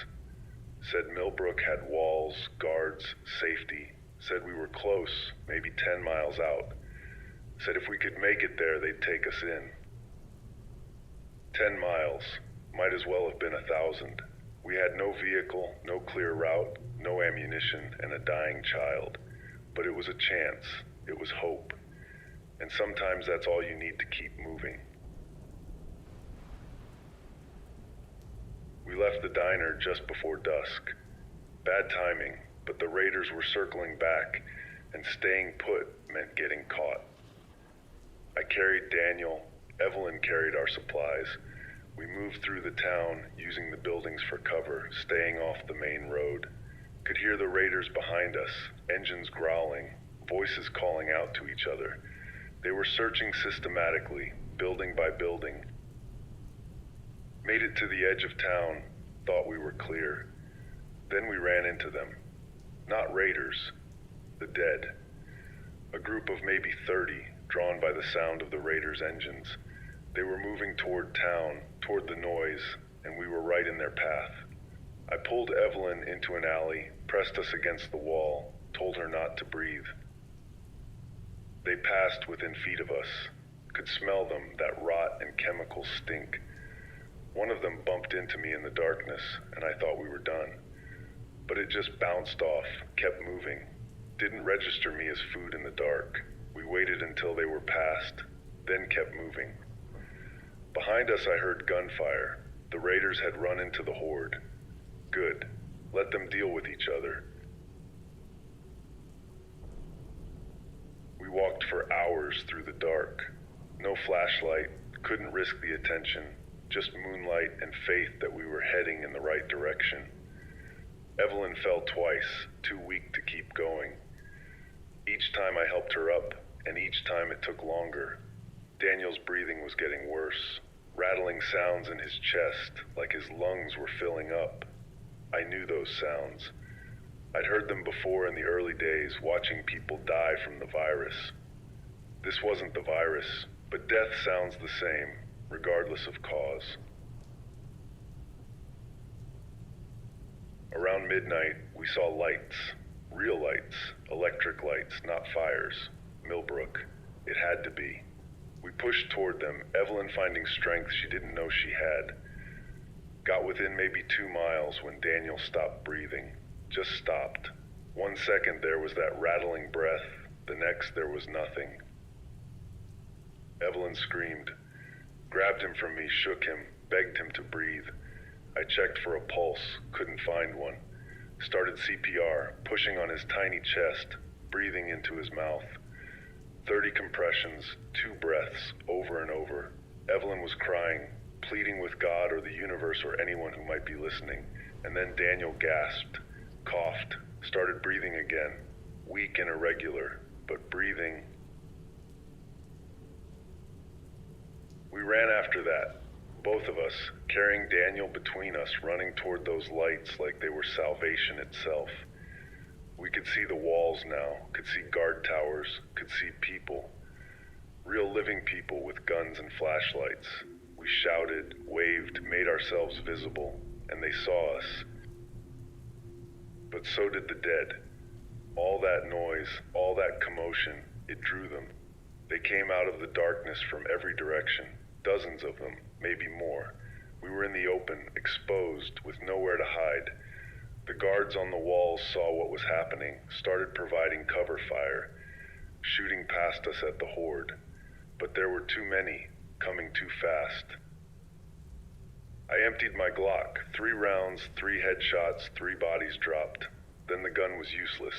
Said Millbrook had walls, guards, safety. Said we were close, maybe 10 miles out. Said if we could make it there, they'd take us in. 10 miles, might as well have been 1,000. We had no vehicle, no clear route, no ammunition, and a dying child. But it was a chance, it was hope. And sometimes that's all you need to keep moving. We left the diner just before dusk. Bad timing, but the raiders were circling back, and staying put meant getting caught. I carried Daniel. Evelyn carried our supplies. We moved through the town, using the buildings for cover, staying off the main road. Could hear the raiders behind us, engines growling, voices calling out to each other. They were searching systematically, building by building. Made it to the edge of town, thought we were clear. Then we ran into them. Not raiders, the dead. A group of maybe 30, drawn by the sound of the raiders' engines. They were moving toward town, toward the noise, and we were right in their path. I pulled Evelyn into an alley, pressed us against the wall, told her not to breathe. They passed within feet of us, could smell them, that rot and chemical stink. One of them bumped into me in the darkness, and I thought we were done. But it just bounced off, kept moving. Didn't register me as food in the dark. We waited until they were past, then kept moving. Behind us I heard gunfire. The raiders had run into the horde. Good. Let them deal with each other. We walked for hours through the dark. No flashlight, couldn't risk the attention. Just moonlight and faith that we were heading in the right direction. Evelyn fell twice, too weak to keep going. Each time I helped her up, and each time it took longer. Daniel's breathing was getting worse, rattling sounds in his chest, like his lungs were filling up. I knew those sounds. I'd heard them before in the early days, watching people die from the virus. This wasn't the virus, but death sounds the same, regardless of cause. Around midnight, we saw lights, real lights, electric lights, not fires. Millbrook. It had to be. We pushed toward them, Evelyn finding strength she didn't know she had. Got within maybe 2 miles when Daniel stopped breathing. Just stopped. 1 second there was that rattling breath, the next there was nothing. Evelyn screamed. Grabbed him from me, shook him, begged him to breathe. I checked for a pulse, couldn't find one. Started CPR, pushing on his tiny chest, breathing into his mouth. 30 compressions, 2 breaths, over and over. Evelyn was crying, pleading with God or the universe or anyone who might be listening. And then Daniel gasped, coughed, started breathing again, weak and irregular, but breathing. We ran after that, both of us, carrying Daniel between us, running toward those lights like they were salvation itself. We could see the walls now, could see guard towers, could see people. Real living people with guns and flashlights. We shouted, waved, made ourselves visible, and they saw us. But so did the dead. All that noise, all that commotion, it drew them. They came out of the darkness from every direction, dozens of them, maybe more. We were in the open, exposed, with nowhere to hide. The guards on the walls saw what was happening, started providing cover fire, shooting past us at the horde. But there were too many, coming too fast. I emptied my Glock, 3 rounds, 3 headshots, 3 bodies dropped. Then the gun was useless.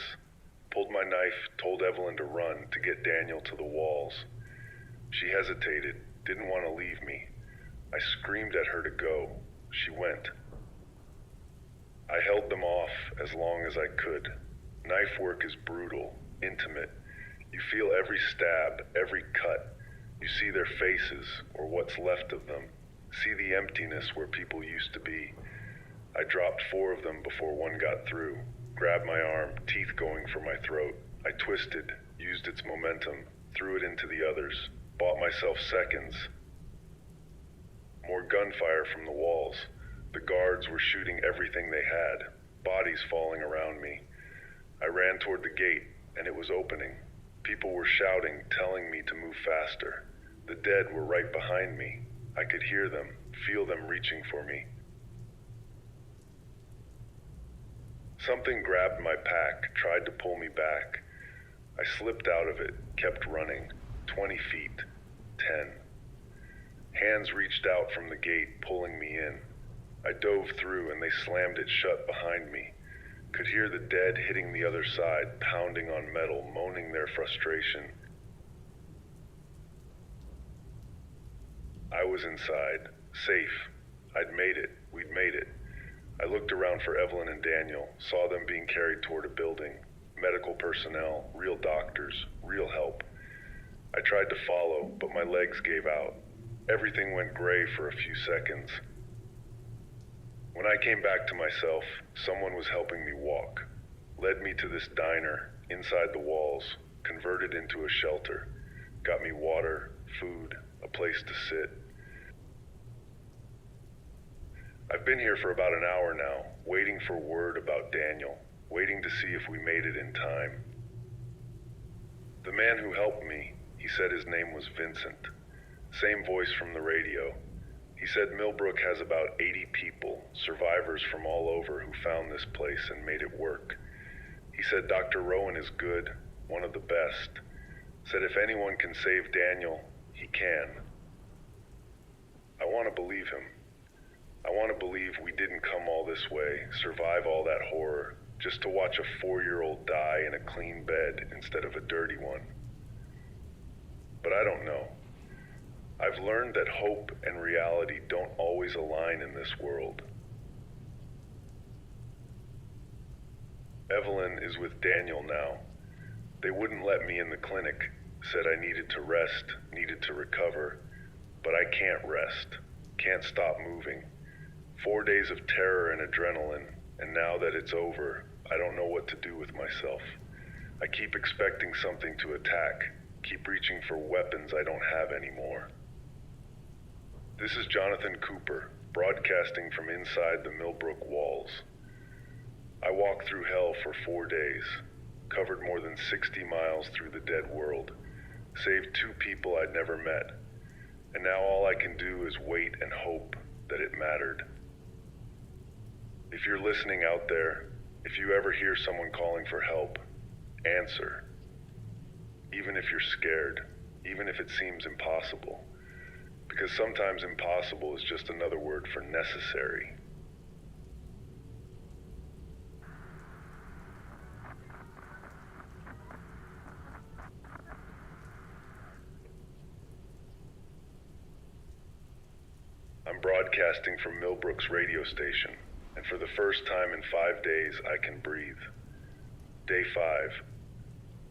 Pulled my knife, told Evelyn to run, to get Daniel to the walls. She hesitated, didn't want to leave me. I screamed at her to go. She went. I held them off as long as I could. Knife work is brutal, intimate. You feel every stab, every cut. You see their faces, or what's left of them. See the emptiness where people used to be. I dropped 4 of them before one got through. Grabbed my arm, teeth going for my throat. I twisted, used its momentum, threw it into the others. Bought myself seconds. More gunfire from the walls. The guards were shooting everything they had. Bodies falling around me. I ran toward the gate, and it was opening. People were shouting, telling me to move faster. The dead were right behind me. I could hear them, feel them reaching for me. Something grabbed my pack, tried to pull me back. I slipped out of it, kept running. 20 feet, 10. Hands reached out from the gate, pulling me in. I dove through and they slammed it shut behind me. Could hear the dead hitting the other side, pounding on metal, moaning their frustration. I was inside, safe. I'd made it. We'd made it. I looked around for Evelyn and Daniel, saw them being carried toward a building. Medical personnel, real doctors, real help. I tried to follow, but my legs gave out. Everything went gray for a few seconds. When I came back to myself, someone was helping me walk. Led me to this diner, inside the walls, converted into a shelter. Got me water, food, a place to sit. I've been here for about an hour now, waiting for word about Daniel, waiting to see if we made it in time. The man who helped me, he said his name was Vincent. Same voice from the radio. He said Millbrook has about 80 people, survivors from all over, who found this place and made it work. He said Dr. Rowan is good, one of the best. Said if anyone can save Daniel, he can. I want to believe him. I want to believe we didn't come all this way, survive all that horror, just to watch a 4-year-old die in a clean bed instead of a dirty one. But I don't know. I've learned that hope and reality don't always align in this world. Evelyn is with Daniel now. They wouldn't let me in the clinic, said I needed to rest, needed to recover. But I can't rest, can't stop moving. 4 days of terror and adrenaline, and now that it's over, I don't know what to do with myself. I keep expecting something to attack, keep reaching for weapons I don't have anymore. This is Jonathan Cooper, broadcasting from inside the Millbrook walls. I walked through hell for 4 days, covered more than 60 miles through the dead world, saved 2 people I'd never met, and now all I can do is wait and hope that it mattered. If you're listening out there, if you ever hear someone calling for help, answer. Even if you're scared, even if it seems impossible. Because sometimes impossible is just another word for necessary. I'm broadcasting from Millbrook's radio station, and for the first time in 5 days, I can breathe. Day 5.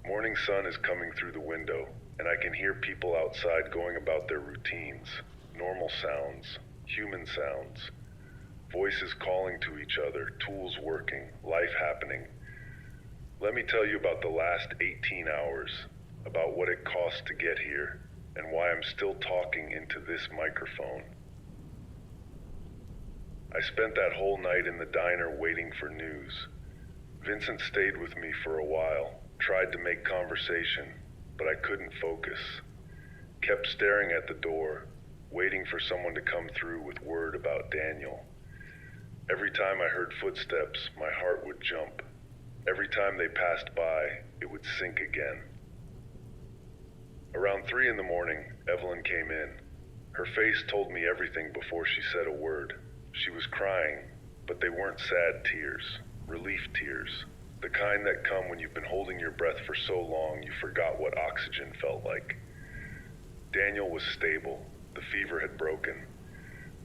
Morning sun is coming through the window, and I can hear people outside going about their routines. Normal sounds, human sounds, voices calling to each other, tools working, life happening. Let me tell you about the last 18 hours, about what it cost to get here, and why I'm still talking into this microphone. I spent that whole night in the diner waiting for news. Vincent stayed with me for a while, tried to make conversation, but I couldn't focus. Kept staring at the door, waiting for someone to come through with word about Daniel. Every time I heard footsteps, my heart would jump. Every time they passed by, it would sink again. Around 3 in the morning, Evelyn came in. Her face told me everything before she said a word. She was crying, but they weren't sad tears, relief tears. The kind that come when you've been holding your breath for so long you forgot what oxygen felt like. Daniel was stable. The fever had broken.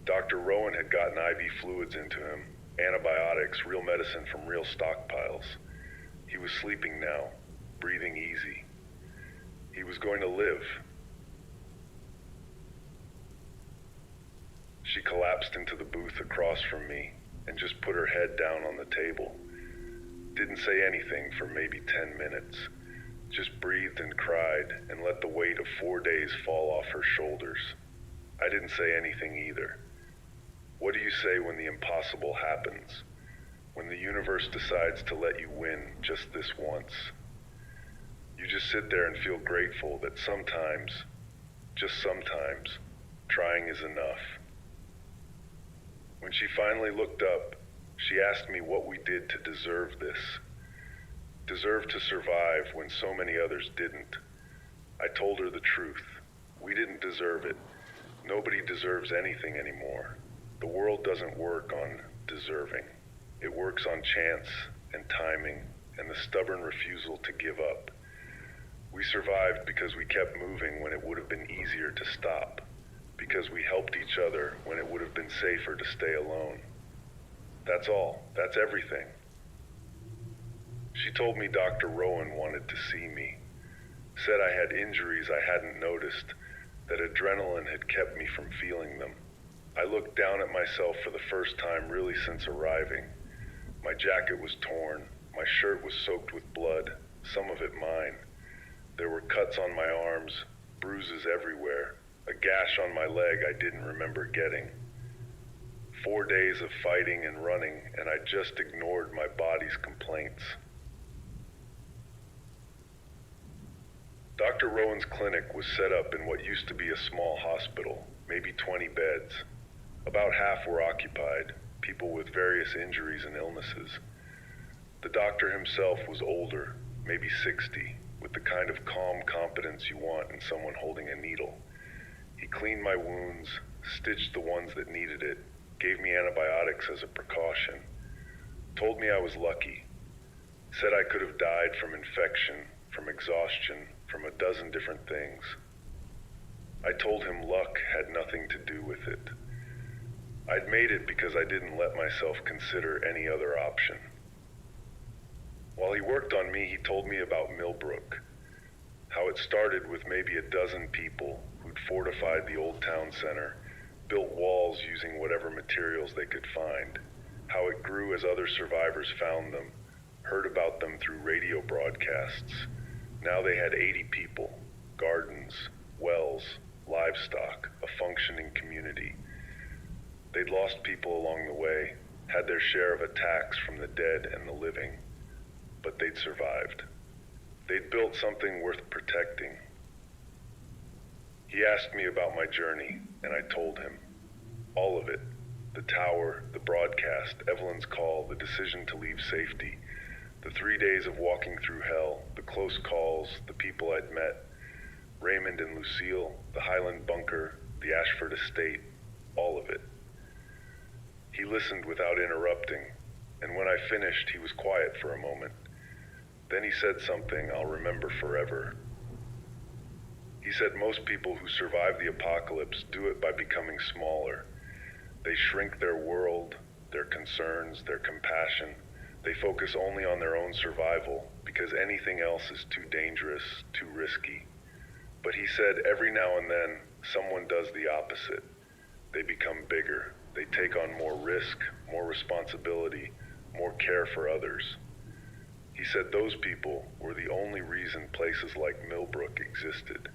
Dr. Rowan had gotten IV fluids into him, antibiotics, real medicine from real stockpiles. He was sleeping now, breathing easy. He was going to live. She collapsed into the booth across from me and just put her head down on the table. Didn't say anything for maybe 10 minutes. Just breathed and cried and let the weight of 4 days fall off her shoulders. I didn't say anything either. What do you say when the impossible happens? When the universe decides to let you win just this once? You just sit there and feel grateful that sometimes, just sometimes, trying is enough. When she finally looked up, she asked me what we did to deserve this. Deserve to survive when so many others didn't. I told her the truth. We didn't deserve it. Nobody deserves anything anymore. The world doesn't work on deserving. It works on chance and timing and the stubborn refusal to give up. We survived because we kept moving when it would have been easier to stop, because we helped each other when it would have been safer to stay alone. That's all. That's everything. She told me Dr. Rowan wanted to see me, said I had injuries I hadn't noticed, that adrenaline had kept me from feeling them. I looked down at myself for the first time really since arriving. My jacket was torn, my shirt was soaked with blood, some of it mine. There were cuts on my arms, bruises everywhere, a gash on my leg I didn't remember getting. 4 days of fighting and running, and I just ignored my body's complaints. Dr. Rowan's clinic was set up in what used to be a small hospital, maybe 20 beds. About half were occupied, people with various injuries and illnesses. The doctor himself was older, maybe 60, with the kind of calm competence you want in someone holding a needle. He cleaned my wounds, stitched the ones that needed it, gave me antibiotics as a precaution, told me I was lucky, said I could have died from infection, from exhaustion, from a dozen different things. I told him luck had nothing to do with it. I'd made it because I didn't let myself consider any other option. While he worked on me, he told me about Millbrook, how it started with maybe a dozen people who'd fortified the old town center, built walls using whatever materials they could find, how it grew as other survivors found them, heard about them through radio broadcasts. Now they had 80 people, gardens, wells, livestock, a functioning community. They'd lost people along the way, had their share of attacks from the dead and the living, but they'd survived. They'd built something worth protecting. He asked me about my journey, and I told him. All of it. The tower, the broadcast, Evelyn's call, the decision to leave safety, the 3 days of walking through hell, the close calls, the people I'd met, Raymond and Lucille, the Highland bunker, the Ashford estate, all of it. He listened without interrupting, and when I finished, he was quiet for a moment. Then he said something I'll remember forever. He said most people who survive the apocalypse do it by becoming smaller. They shrink their world, their concerns, their compassion. They focus only on their own survival because anything else is too dangerous, too risky. But he said every now and then, someone does the opposite. They become bigger. They take on more risk, more responsibility, more care for others. He said those people were the only reason places like Millbrook existed.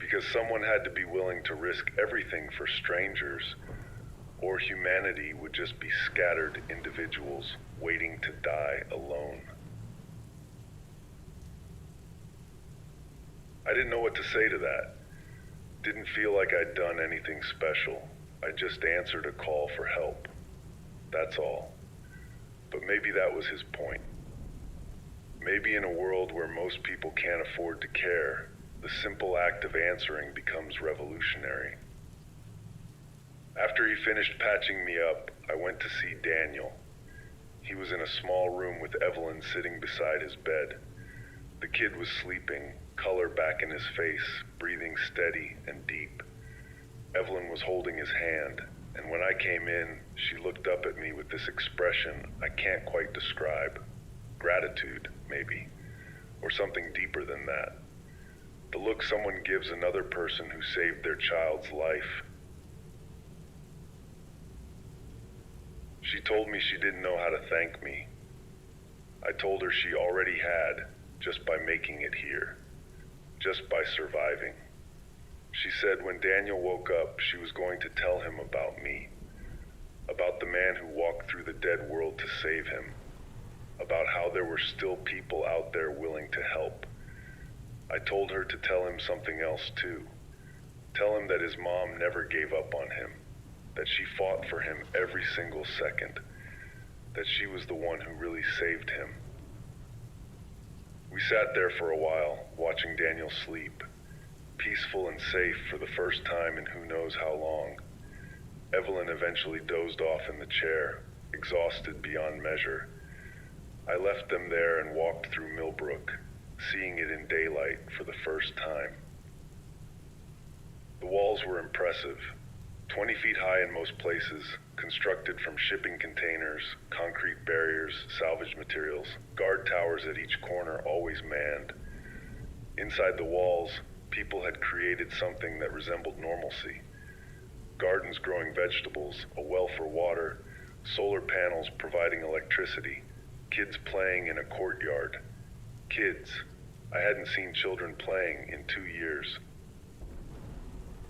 Because someone had to be willing to risk everything for strangers, or humanity would just be scattered individuals waiting to die alone. I didn't know what to say to that. Didn't feel like I'd done anything special. I just answered a call for help. That's all. But maybe that was his point. Maybe in a world where most people can't afford to care, the simple act of answering becomes revolutionary. After he finished patching me up, I went to see Daniel. He was in a small room with Evelyn sitting beside his bed. The kid was sleeping, color back in his face, breathing steady and deep. Evelyn was holding his hand, and when I came in, she looked up at me with this expression I can't quite describe. Gratitude, maybe, or something deeper than that. The look someone gives another person who saved their child's life. She told me she didn't know how to thank me. I told her she already had, just by making it here, just by surviving. She said when Daniel woke up, she was going to tell him about me, about the man who walked through the dead world to save him, about how there were still people out there willing to help. I told her to tell him something else too. Tell him that his mom never gave up on him, that she fought for him every single second, that she was the one who really saved him. We sat there for a while, watching Daniel sleep, peaceful and safe for the first time in who knows how long. Evelyn eventually dozed off in the chair, exhausted beyond measure. I left them there and walked through Millbrook, seeing it in daylight for the first time. The walls were impressive, 20 feet high in most places, constructed from shipping containers, concrete barriers, salvage materials, guard towers at each corner always manned. Inside the walls, people had created something that resembled normalcy. Gardens growing vegetables, a well for water, solar panels providing electricity, kids playing in a courtyard. Kids. I hadn't seen children playing in 2 years.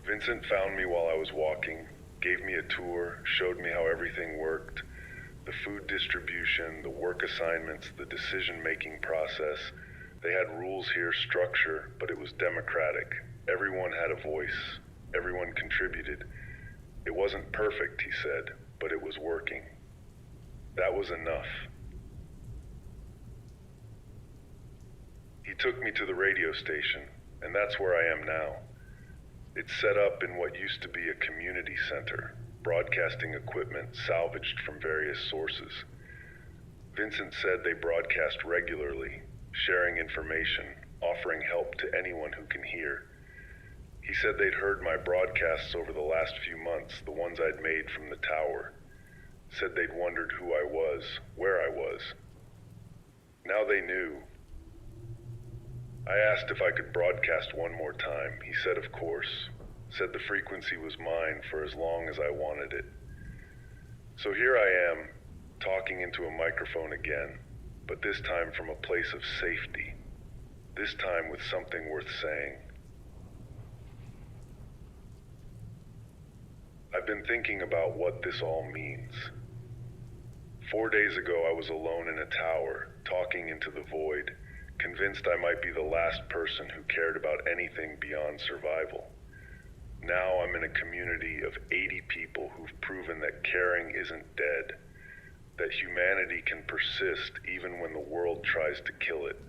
Vincent found me while I was walking, gave me a tour, showed me how everything worked, the food distribution, the work assignments, the decision-making process. They had rules here, structure, but it was democratic. Everyone had a voice. Everyone contributed. It wasn't perfect, he said, but it was working. That was enough. He took me to the radio station, and that's where I am now. It's set up in what used to be a community center, broadcasting equipment salvaged from various sources. Vincent said they broadcast regularly, sharing information, offering help to anyone who can hear. He said they'd heard my broadcasts over the last few months, the ones I'd made from the tower. Said they'd wondered who I was, where I was. Now they knew. I asked if I could broadcast one more time. He said of course. Said the frequency was mine for as long as I wanted it. So here I am, talking into a microphone again, but this time from a place of safety. This time with something worth saying. I've been thinking about what this all means. 4 days ago I was alone in a tower, talking into the void, convinced I might be the last person who cared about anything beyond survival. Now I'm in a community of 80 people who've proven that caring isn't dead, that humanity can persist even when the world tries to kill it,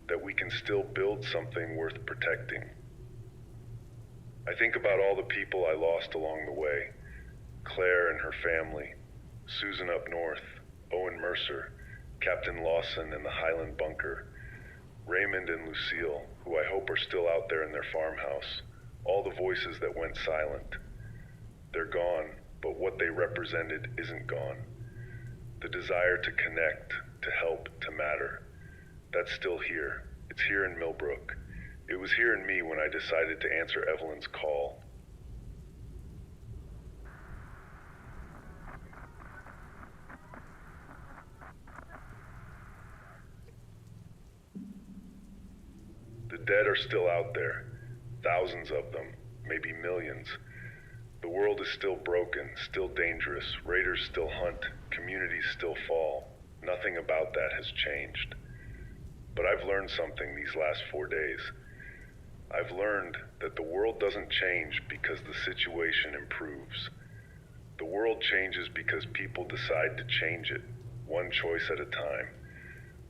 that we can still build something worth protecting. I think about all the people I lost along the way, Claire and her family, Susan up north, Owen Mercer, Captain Lawson in the Highland bunker, Raymond and Lucille, who I hope are still out there in their farmhouse, all the voices that went silent. They're gone, but what they represented isn't gone. The desire to connect, to help, to matter, that's still here. It's here in Millbrook. It was here in me when I decided to answer Evelyn's call. The dead are still out there. thousands of them, maybe millions. The world is still broken, still dangerous, raiders still hunt, communities still fall. Nothing about that has changed. But I've learned something these last 4 days. I've learned that the world doesn't change because the situation improves. The world changes because people decide to change it, one choice at a time.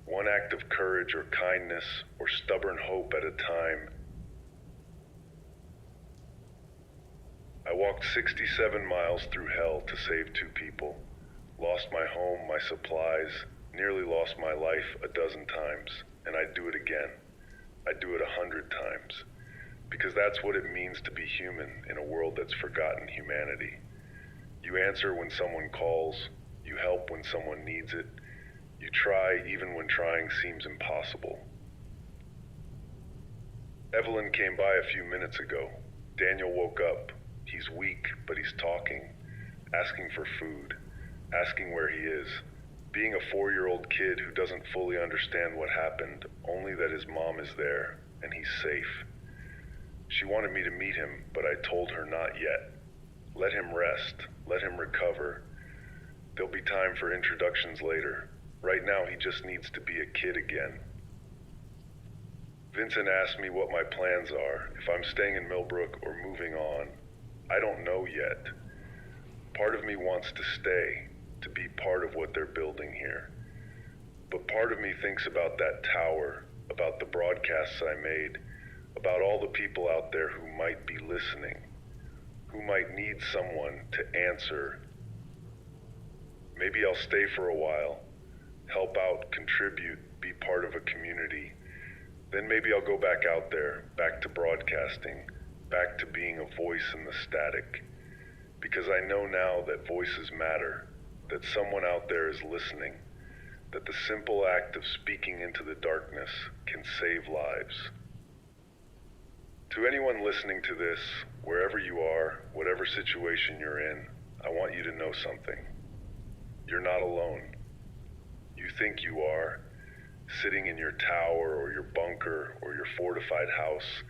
One act of courage or kindness or stubborn hope at a time. I walked 67 miles through hell to save 2 people. Lost my home, my supplies, nearly lost my life a dozen times, and I'd do it again. I'd do it 100 times. Because that's what it means to be human in a world that's forgotten humanity. You answer when someone calls, you help when someone needs it, you try even when trying seems impossible. Evelyn came by a few minutes ago. Daniel woke up. He's weak, but he's talking, asking for food, asking where he is. Being a 4-year-old kid who doesn't fully understand what happened, only that his mom is there and he's safe. She wanted me to meet him, but I told her not yet. Let him rest, let him recover. There'll be time for introductions later. Right now he just needs to be a kid again. Vincent asked me what my plans are, if I'm staying in Millbrook or moving on. I don't know yet. Part of me wants to stay, to be part of what they're building here. But part of me thinks about that tower, about the broadcasts I made, about all the people out there who might be listening, who might need someone to answer. Maybe I'll stay for a while, help out, contribute, be part of a community. Then maybe I'll go back out there, back to broadcasting, back to being a voice in the static. Because I know now that voices matter, that someone out there is listening, that the simple act of speaking into the darkness can save lives. To anyone listening to this, wherever you are, whatever situation you're in, I want you to know something. You're not alone. You think you are, sitting in your tower or your bunker or your fortified house,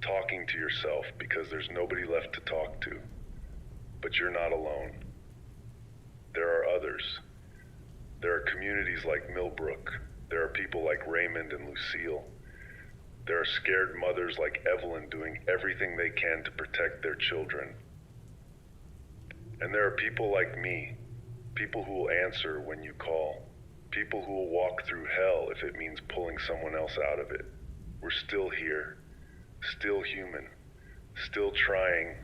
talking to yourself because there's nobody left to talk to. But you're not alone. There are others. There are communities like Millbrook. There are people like Raymond and Lucille. There are scared mothers like Evelyn doing everything they can to protect their children. And there are people like me, people who will answer when you call, people who will walk through hell if it means pulling someone else out of it. We're still here, still human, still trying.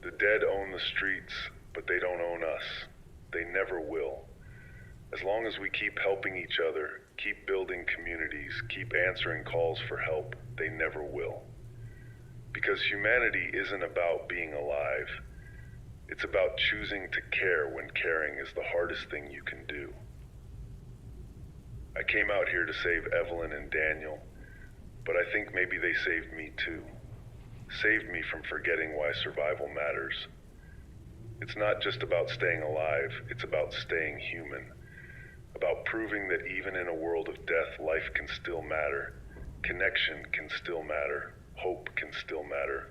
The dead own the streets, but they don't own us. They never will. As long as we keep helping each other, keep building communities, keep answering calls for help, they never will. Because humanity isn't about being alive. It's about choosing to care when caring is the hardest thing you can do. I came out here to save Evelyn and Daniel, but I think maybe they saved me too. Saved me from forgetting why survival matters. It's not just about staying alive, it's about staying human. About proving that even in a world of death, life can still matter. Connection can still matter. Hope can still matter.